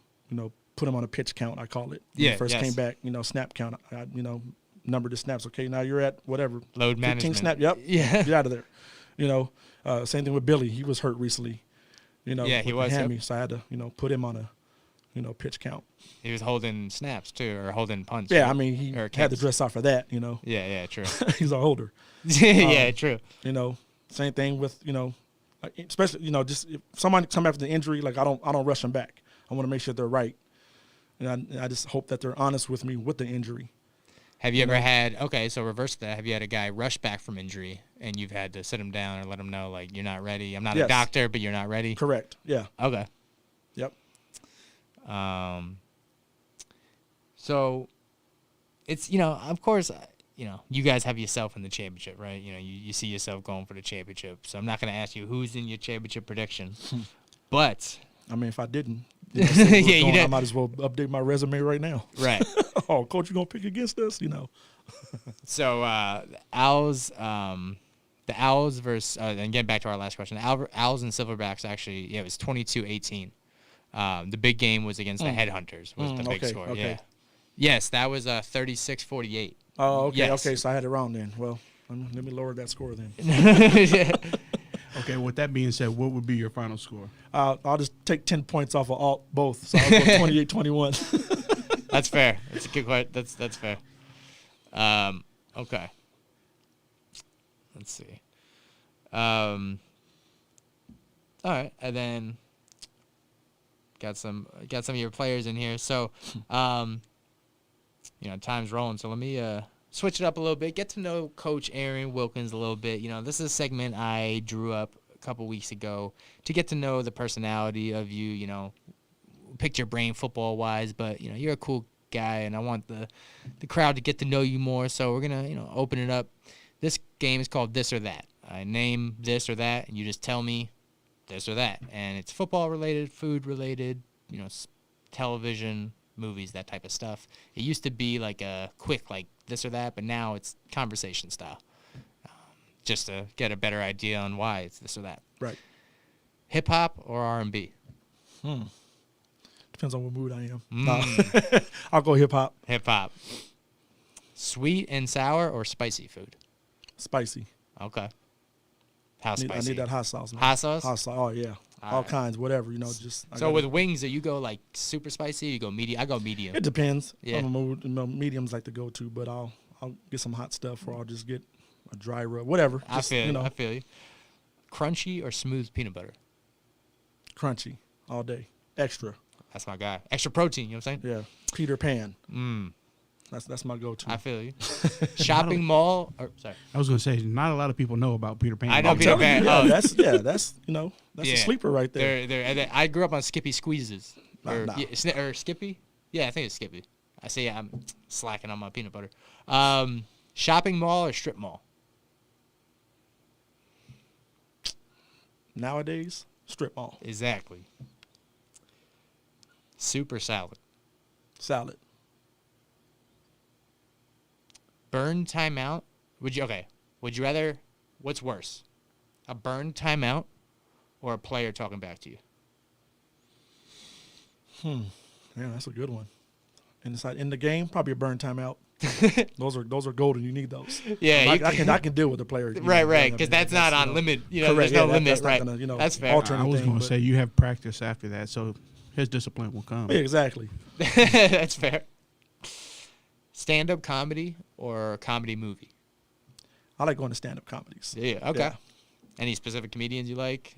put him on a pitch count, I call it. When he first came back, snap count, I numbered the snaps. Okay, now you're at whatever. Load 15 management. snap, yep. Yeah. Get out of there. Same thing with Billy. He was hurt recently, he with was. the hammy, Yep. so I had to, put him on a, pitch count. He was holding snaps, too, or holding punts. Yeah, right? he Or had to kicks. dress out for that, Yeah, true. He's a holder. Yeah, true. Same thing with, especially, just if somebody come after the injury, like I don't rush them back. I want to make sure they're right. And I just hope that they're honest with me with the injury. Have you ever had, okay, so reverse that. Have you had a guy rush back from injury and you've had to sit him down or let him know, like, you're not ready? I'm not a doctor, but you're not ready? Correct. Yeah. Okay. Yep. So it's, of course, you guys have yourself in the championship, right? You see yourself going for the championship. So I'm not going to ask you who's in your championship prediction. But I mean, if I didn't, I might as well update my resume right now. Right. Oh, coach, you going to pick against us? So the Owls versus, and getting back to our last question, Owls and Silverbacks actually, it was 22-18. The big game was against the Headhunters was the big score. Okay. Yeah. Yes, that was 36-48. Oh, okay. Yes. Okay, so I had it wrong then. Well, let me lower that score then. Okay, with that being said, what would be your final score? I'll just take 10 points off of both. So I'll go 28-21. That's fair. That's a good question. That's fair. Okay. Let's see. All right, and then got some of your players in here. So, time's rolling. So let me switch it up a little bit. Get to know Coach Aaron Wilkins a little bit. This is a segment I drew up a couple weeks ago to get to know the personality of you. Picked your brain football wise, but you're a cool guy, and I want the crowd to get to know you more. So we're gonna open it up. This game is called This or That. I name this or that, and you just tell me this or that, and it's football related, food related, television, movies, that type of stuff. It used to be like a quick this or that, but now it's conversation style, just to get a better idea on why it's this or that. Right. Hip hop or R&B? Depends on what mood I am. No. I'll go hip hop. Hip hop. Sweet and sour or spicy food? Spicy. Okay. How spicy? I need that hot sauce, man. Hot sauce? Hot sauce. Oh yeah. All kinds, whatever. So with wings, do you go super spicy? Or you go medium? I go medium. It depends. Yeah. On the mood. Mediums like to go to, but I'll get some hot stuff, or I'll just get a dry rub, whatever. I feel you. Crunchy or smooth peanut butter? Crunchy all day. Extra. That's my guy. Extra protein. You know what I'm saying? Yeah. Peter Pan. That's my go-to. I feel you. Shopping mall. Sorry. I was going to say, not a lot of people know about Peter Pan. I know Peter Pan. That's a sleeper right there. I grew up on Skippy Squeezes. Nah. Or Skippy? Yeah, I think it's Skippy. I say I'm slacking on my peanut butter. Shopping mall or strip mall? Nowadays, strip mall. Exactly. Soup or salad? Salad. Burn timeout? Would you rather, what's worse? A burn timeout or a player talking back to you? Yeah, that's a good one. In the game, probably a burn timeout. Those are golden. You need those. Yeah, I can deal with the player. Right, because that's not on limit. There's no limit. Right, that's fair. I was going to say you have practice after that, so his discipline will come. Yeah, exactly. That's fair. Stand-up comedy or comedy movie? I like going to stand-up comedies. Yeah. Okay. Yeah. Any specific comedians you like?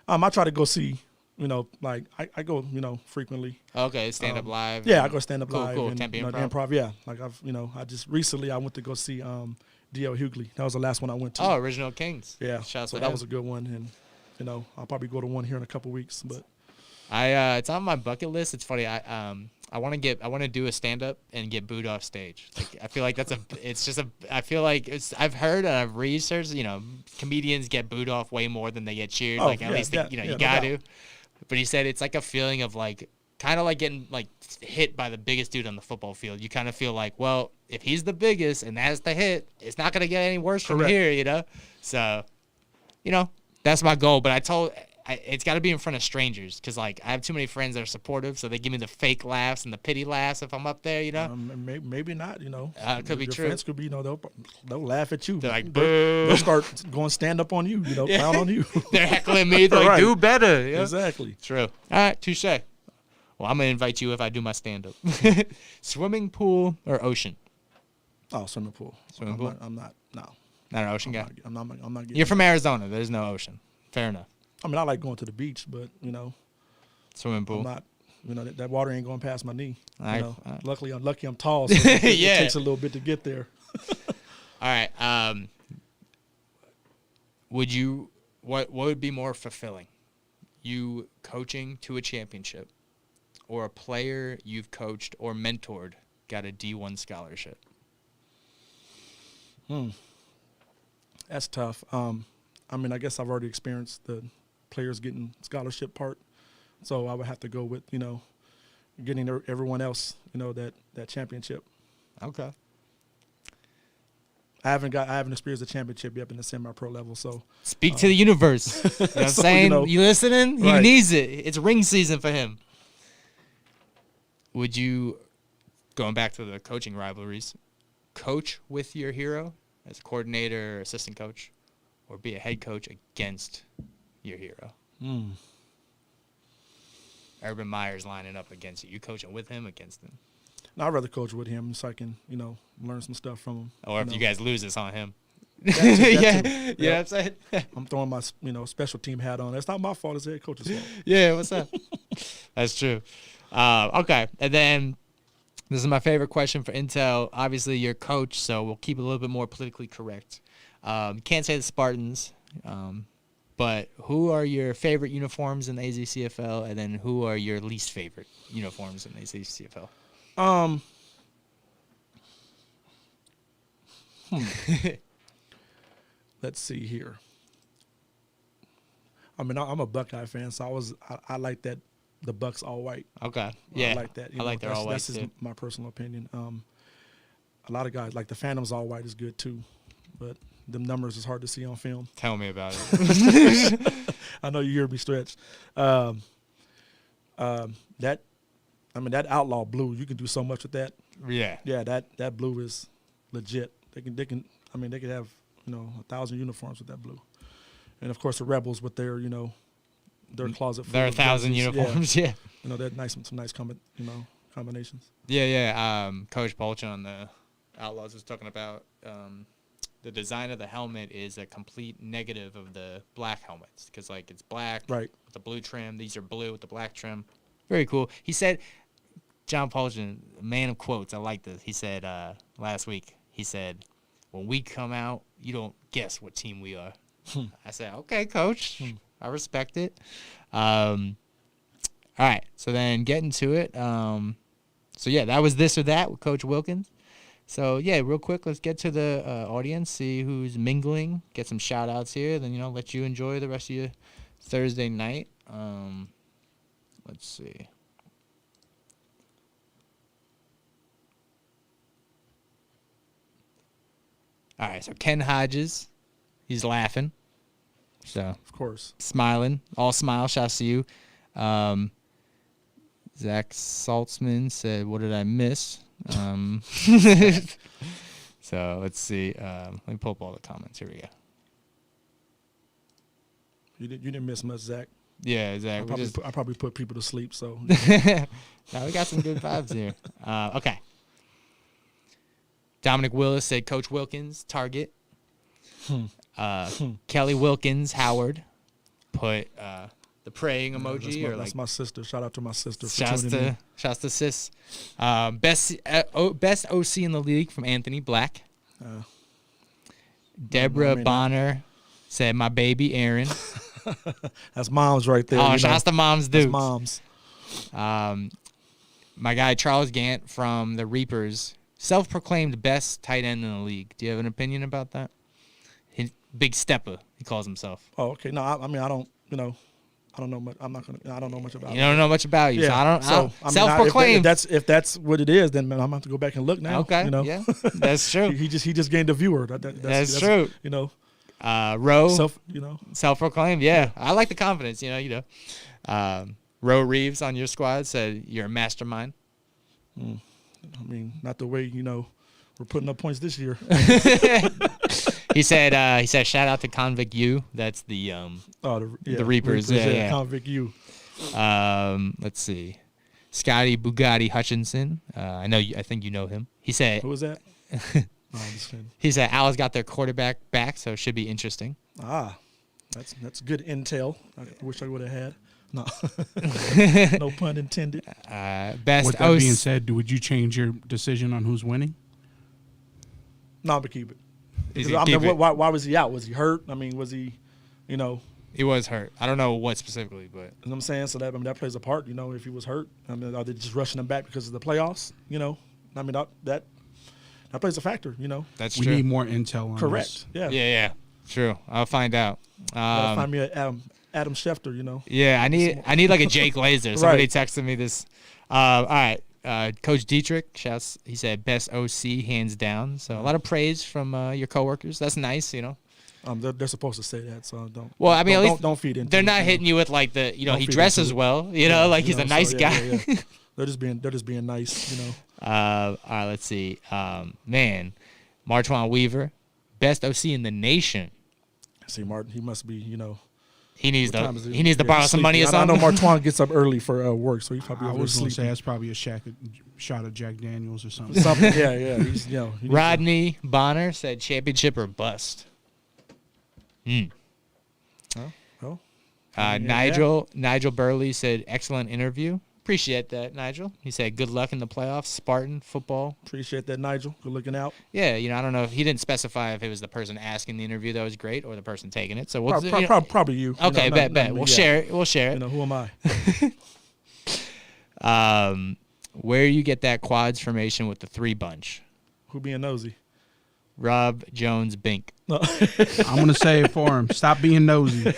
I try to go see. I go, frequently. Okay, stand-up live. Yeah, I go stand-up live. Cool. And, Tempe improv. Yeah, I just recently I went to go see D.L. Hughley. That was the last one I went to. Oh, Original Kings. Yeah, so that was a good one, and I'll probably go to one here in a couple weeks. But it's on my bucket list. It's funny. I want to do a stand-up and get booed off stage. I feel like I've heard and I've researched, comedians get booed off way more than they get cheered. You got to. But he said it's like a feeling of kind of like getting hit by the biggest dude on the football field. You kind of feel like, well, if he's the biggest and that's the hit, it's not going to get any worse from here, So, that's my goal. But it's got to be in front of strangers because, I have too many friends that are supportive, so they give me the fake laughs and the pity laughs if I'm up there, Maybe not, It could be your true. friends could be, they'll laugh at you. They're like, boo. They'll start going stand up on you, clown on you. They're heckling me. They're like, do better. Exactly. True. All right, touche. Well, I'm going to invite you if I do my stand-up. Swimming pool or ocean? Oh, swimming pool. Swimming pool? I'm not, no. Not an ocean guy? I'm not getting You're from Arizona. There's no ocean. Fair enough. I like going to the beach, but, Swimming pool? I'm that water ain't going past my knee. All You right. know, lucky I'm tall, so it Yeah. takes a little bit to get there. All right. What would be more fulfilling? You coaching to a championship, or a player you've coached or mentored got a D1 scholarship? That's tough. I guess I've already experienced the players getting scholarship part, so I would have to go with getting everyone else that championship. Okay. I haven't experienced a championship yet in the semi-pro level, so Speak to the universe. You know what I'm So, saying? You listening? He right. needs it. It's ring season for him. Would you, going back to the coaching rivalries, coach with your hero as a coordinator or assistant coach, or be a head coach against your hero? Urban Meyer's lining up against you. You coaching with him, against him? No, I'd rather coach with him so I can learn some stuff from him. Or if you guys lose, it's on him. That too. Yeah, Yeah. I'm saying. I'm throwing my special team hat on. It's not my fault. It's the head coach's fault. Yeah, what's up? That's true. Okay, and then this is my favorite question for Intel. Obviously, you're coach, so we'll keep it a little bit more politically correct. Can't say the Spartans, but who are your favorite uniforms in the AzCFL, and then who are your least favorite uniforms in the AzCFL? Let's see here. I'm a Buckeye fan, so I like that the Bucks all white. Okay, yeah, I like that. I like they're all white That's just too. my personal opinion. A lot of guys like the Phantoms all white is good too, but them numbers is hard to see on film. Tell me about it. I know you hear me stretch. That outlaw blue, you can do so much with that. Yeah. Yeah, that blue is legit. They could have 1,000 uniforms with that blue, and of course the Rebels with their their closet. There are 1,000 uniforms. Yeah. They're nice, some nice combinations. Yeah. Coach Bolchin on the Outlaws was talking about the design of the helmet is a complete negative of the black helmets, because it's black Right. with the blue trim. These are blue with the black trim. Very cool. He said, John Bolchin, man of quotes. I like this. He said last week. He said, "When we come out, you don't guess what team we are." I said, "Okay, Coach, I respect it." All right, so then getting to it. So yeah, that was This or That with Coach Wilkins. So yeah, real quick, let's get to the audience, see who's mingling, get some shout outs here, then let you enjoy the rest of your Thursday night. Let's see. All right, so Ken Hodges, he's laughing. So Of course. smiling, all smile. Shouts to you. Zach Saltzman said, "What did I miss?" So let's see. Let me pull up all the comments. Here we go. You didn't miss much, Zach. Yeah, Zach. I probably put people to sleep. So No, we got some good vibes here. Okay. Dominic Willis said Coach Wilkins, target. Kelly Wilkins, Howard, put the praying emoji. That's my sister. Shout out to my sister for Shouts tuning in. to sis. Best OC in the league from Anthony Black. Deborah Bonner said, "My baby Aaron." That's moms right there. Oh, shouts to moms, That's dude. moms. My guy Charles Gant from the Reapers, self-proclaimed best tight end in the league. Do you have an opinion about that? Big stepper, he calls himself. Oh, okay. No, I don't know much. I don't know much about. You don't know much about you, so I don't. Self-proclaimed. If that's what it is, then man, I'm gonna have to go back and look now. Okay. Yeah, that's true. he just gained a viewer. That's true. Roe. Self-proclaimed. Yeah, I like the confidence. Roe Reeves on your squad said you're a mastermind. I mean, not the way we're putting up points this year. He said shout out to Convict U. That's the Reapers. Yeah. Convict U. Let's see. Scotty Bugatti Hutchinson. I think you know him. He said, Who was that? No, I'm just kidding. He said Alice got their quarterback back, so it should be interesting. That's good intel. I wish I would have had. No. No pun intended. Best With that being said, would you change your decision on who's winning? No, I'm going to keep it. He's Because, gonna I mean, keep it. why was he out? Was he hurt? I mean, was he, you know, He was hurt. I don't know what specifically, but you know what I'm saying? So that plays a part, you know, if he was hurt. I mean, are they just rushing him back because of the playoffs? You know, I mean, that plays a factor, you know. that's We true. need more intel on Correct. this. Yeah. True. I'll find out. Gotta find me a Adam Schefter, you know. Yeah, I need like a Jake Laser. Somebody texted me this. All right. Coach Dietrich, shouts. He said best OC hands down. So a lot of praise from your coworkers. That's nice, you know. They're supposed to say that, so don't. Well, I mean, at least don't feed into. They're it, not you hitting you with like the, you know, Don't he feed dresses into it. well, you know, like You he's a know, nice so, guy. yeah. They're just being nice, you know. All right, let's see. Man, Martwan Weaver, best OC in the nation. See, Martin, he must be, you know. He needs what time is to it? he needs to borrow he's some money or sleepy. I know something. Martwan gets up early for work, so he probably I over was going to sleeping. say that's probably a shot of Jack Daniels or something. Something, yeah. He's, you know, he needs to- Rodney Bonner said championship or bust. Oh, Nigel Burley said excellent interview. Appreciate that, Nigel. He said good luck in the playoffs. Spartan football. appreciate that, Nigel. Good looking out. Yeah, you know, I don't know if he didn't specify if it was the person asking the interview that was great or the person taking it. So we'll Probably you. okay, you know, bet. not me, We'll yeah. share it. We'll share You it. know, who am I? Where you get that quads formation with the 3 bunch? Who being nosy? Rob Jones Bink. No. I'm going to say it for him. Stop being nosy.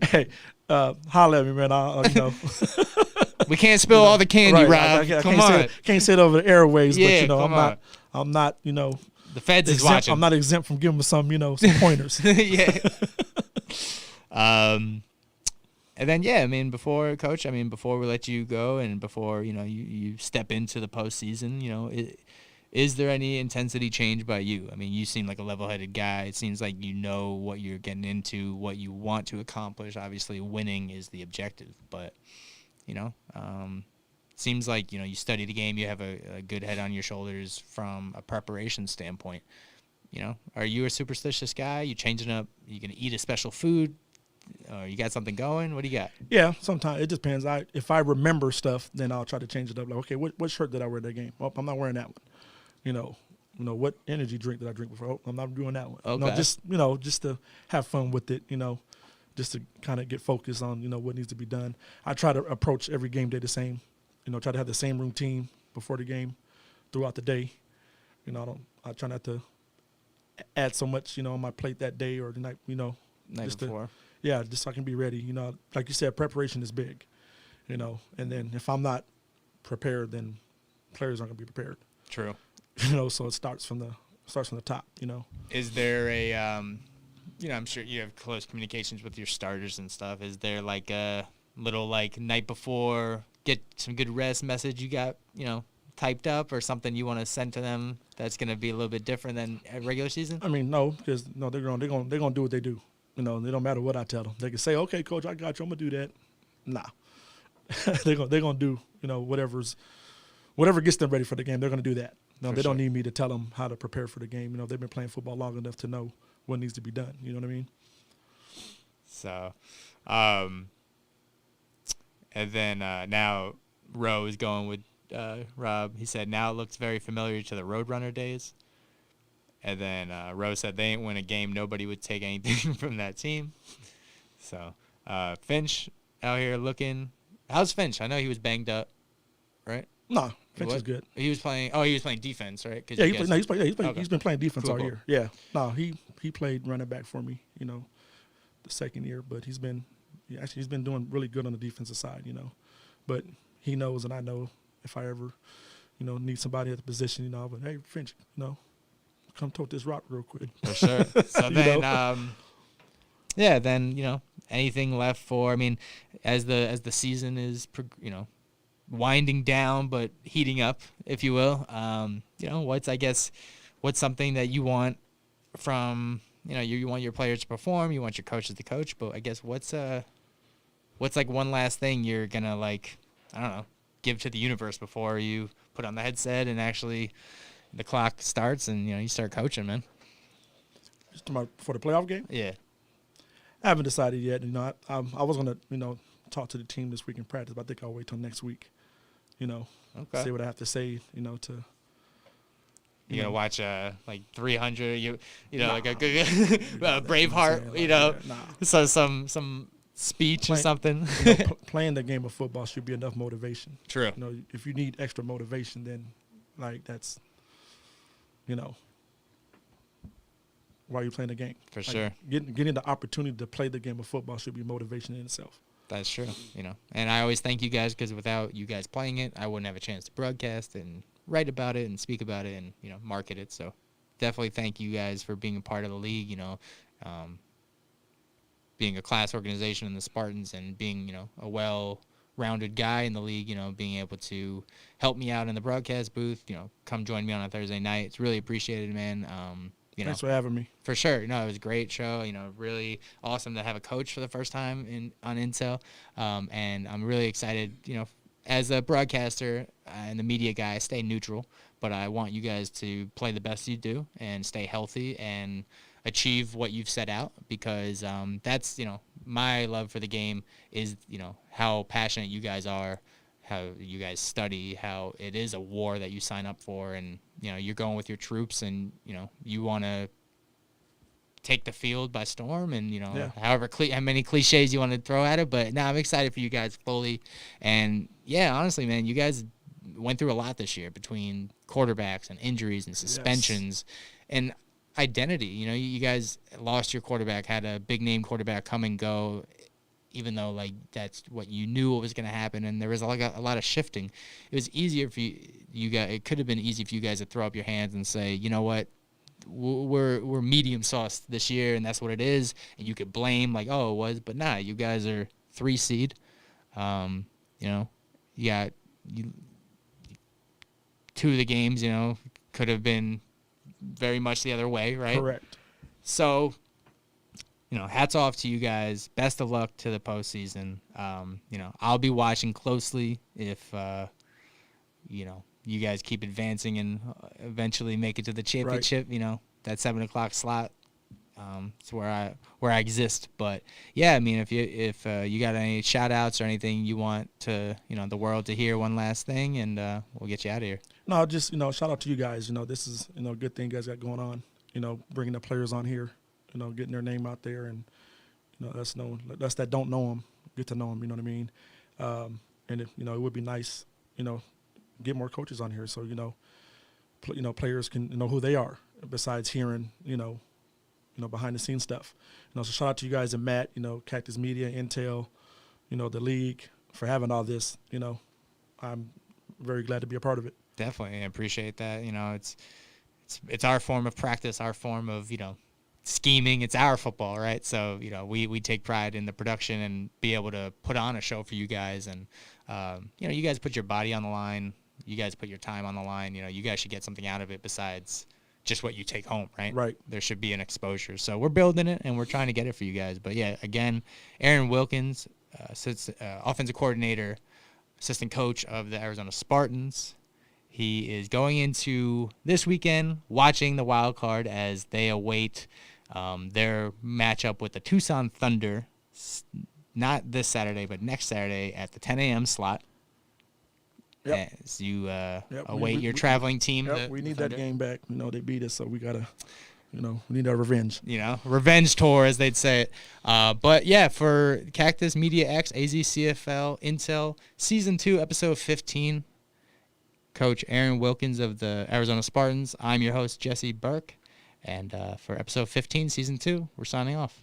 Hey, holla at me, man. You know. We can't spill all the candy, Right, Rob. I Come can't on. Can't say it over the airways, but Yeah, you know, come I'm not, you know, The feds is exempt, watching. I'm not exempt from giving them some, you know, some pointers. Yeah. And then, yeah, I mean, before we let you go and before, you know, you step into the postseason, you know, is there any intensity change by you? I mean, you seem like a level-headed guy. It seems like you know what you're getting into, what you want to accomplish. Obviously, winning is the objective, but, you know, seems like, you know, you study the game, you have a good head on your shoulders from a preparation standpoint. You know, are you a superstitious guy? You changing up? You gonna eat a special food? Or you got something going? What do you got? Yeah, sometimes it depends. If I remember stuff, then I'll try to change it up. Like, okay, what shirt did I wear that game? Oh, I'm not wearing that one. You know, what energy drink did I drink before? Oh, I'm not doing that one. Okay. Just to have fun with it. You know, just to kind of get focused on, you know, what needs to be done. I try to approach every game day the same. You know, try to have the same routine before the game, throughout the day. You know, I try not to add so much, you know, on my plate that day or the night. You know, Night just before. just so I can be ready. You know, like you said, preparation is big. You know, and then if I'm not prepared, then players aren't gonna be prepared. True. You know, so it starts from the top. You know. Is there a, you know, I'm sure you have close communications with your starters and stuff. Is there like a little like night before, get some good rest message you got, you know, typed up or something you want to send to them that's going to be a little bit different than a regular season? I mean, no, because no, they're gonna do what they do. You know, they don't matter what I tell them. They can say, "Okay, coach, I got you. I'm gonna do that." Nah, they're gonna do, you know, whatever gets them ready for the game. They're gonna do that. No, For they don't sure. need me to tell them how to prepare for the game. You know, they've been playing football long enough to know what needs to be done. You know what I mean? So, and then now Roe is going with Rob. He said, now it looks very familiar to the Roadrunner days. And then Roe said they ain't win a game. Nobody would take anything from that team. So Finch out here looking. How's Finch? I know he was banged up, right? Nah, Finch What? is good. He was playing. Oh, he was playing defense, right? 'Cause Yeah, you he guys- played, Okay. he's been playing defense Cool, all cool. year. Yeah, no, he played running back for me. You know, the second year, but he's been doing really good on the defensive side. You know, but he knows and I know if I ever, you know, need somebody at the position, you know, but hey, Finch, you know, come tote this rock real quick. For sure. So You then, know? yeah, then, you know, anything left for, I mean, as the season is, you know, winding down but heating up, if you will, you know, what's something that you want from, you know, you want your players to perform, you want your coaches to coach, but I guess what's like one last thing you're gonna, like, I don't know, give to the universe before you put on the headset and actually the clock starts and, you know, you start coaching, man. Just for the playoff game, Yeah. I haven't decided yet. You know, I was gonna, you know, talk to the team this week in practice, but I think I'll wait till next week, Okay. see what I have to say, to. You gonna watch like 300? Nah. Like a good Braveheart. So some speech or something. Playing the game of football should be enough motivation. True. If you need extra motivation, then that's, why you're playing the game. For sure. Getting the opportunity to play the game of football should be motivation in itself. That's true. And I always thank you guys, because without you guys playing it, I wouldn't have a chance to broadcast and write about it and speak about it and market it. So definitely thank you guys for being a part of the league. Being a class organization in the Spartans and being a well-rounded guy in the league. Being able to help me out in the broadcast booth. Come join me on a Thursday night. It's really appreciated, man. Thanks for having me. For sure. No, it was a great show. Really awesome to have a coach for the first time on Intel. And I'm really excited, as a broadcaster and the media guy, I stay neutral, but I want you guys to play the best you do and stay healthy and achieve what you've set out, because that's, my love for the game is, how passionate you guys are, how you guys study, how it is a war that you sign up for, and you're going with your troops, and you want to take the field by storm, and how many cliches you want to throw at it. But now I'm excited for you guys fully, and honestly, man, you guys went through a lot this year between quarterbacks and injuries and suspensions and identity. You guys lost your quarterback, had a big name quarterback come and go, even though that's what you knew what was going to happen, and there was a lot of shifting. It was easier for you guys. It could have been easy for you guys to throw up your hands and say, you know what, we're medium sauce this year, and that's what it is. And you could blame it was, but nah, you guys are 3 seed. You got 2 of the games, could have been very much the other way, right? Correct. So, hats off to you guys. Best of luck to the postseason. I'll be watching closely if, you guys keep advancing and eventually make it to the championship. Right. That 7:00 slot. It's where I exist. But yeah, I mean, if you got any shout outs or anything you want to, the world to hear, one last thing, and we'll get you out of here. No, just, shout out to you guys. This is, a good thing you guys got going on, bringing the players on here, getting their name out there, and, us that don't know them, get to know them, you know what I mean? And, it would be nice, get more coaches on here so, players can know who they are besides hearing, behind the scenes stuff. So shout out to you guys and Matt, Cactus Media, Intel, the league for having all this. I'm very glad to be a part of it. Definitely, I appreciate that. It's our form of practice, our form of scheming. It's our football, right? So we take pride in the production and be able to put on a show for you guys, and you guys put your body on the line. You guys put your time on the line. You guys should get something out of it besides just what you take home, right? Right. There should be an exposure. So we're building it, and we're trying to get it for you guys. But, yeah, again, Aaron Wilkins, offensive coordinator, assistant coach of the Arizona Spartans. He is going into this weekend watching the Wildcard as they await their matchup with the Tucson Thunder, not this Saturday, but next Saturday at the 10 a.m. slot. Yep. As you await your traveling team. Yep, we need that game back. They beat us, so we got to, we need our revenge. Revenge tour, as they'd say it. But, yeah, for Cactus Media X, AzCFL, Intel, Season 2, Episode 15, Coach Aaron Wilkins of the Arizona Spartans. I'm your host, Jesse Burke. And for Episode 15, Season 2, we're signing off.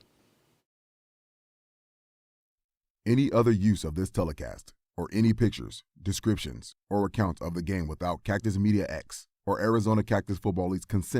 Any other use of this telecast, or any pictures, descriptions, or accounts of the game without Cactus Media X or Arizona Cactus Football League's consent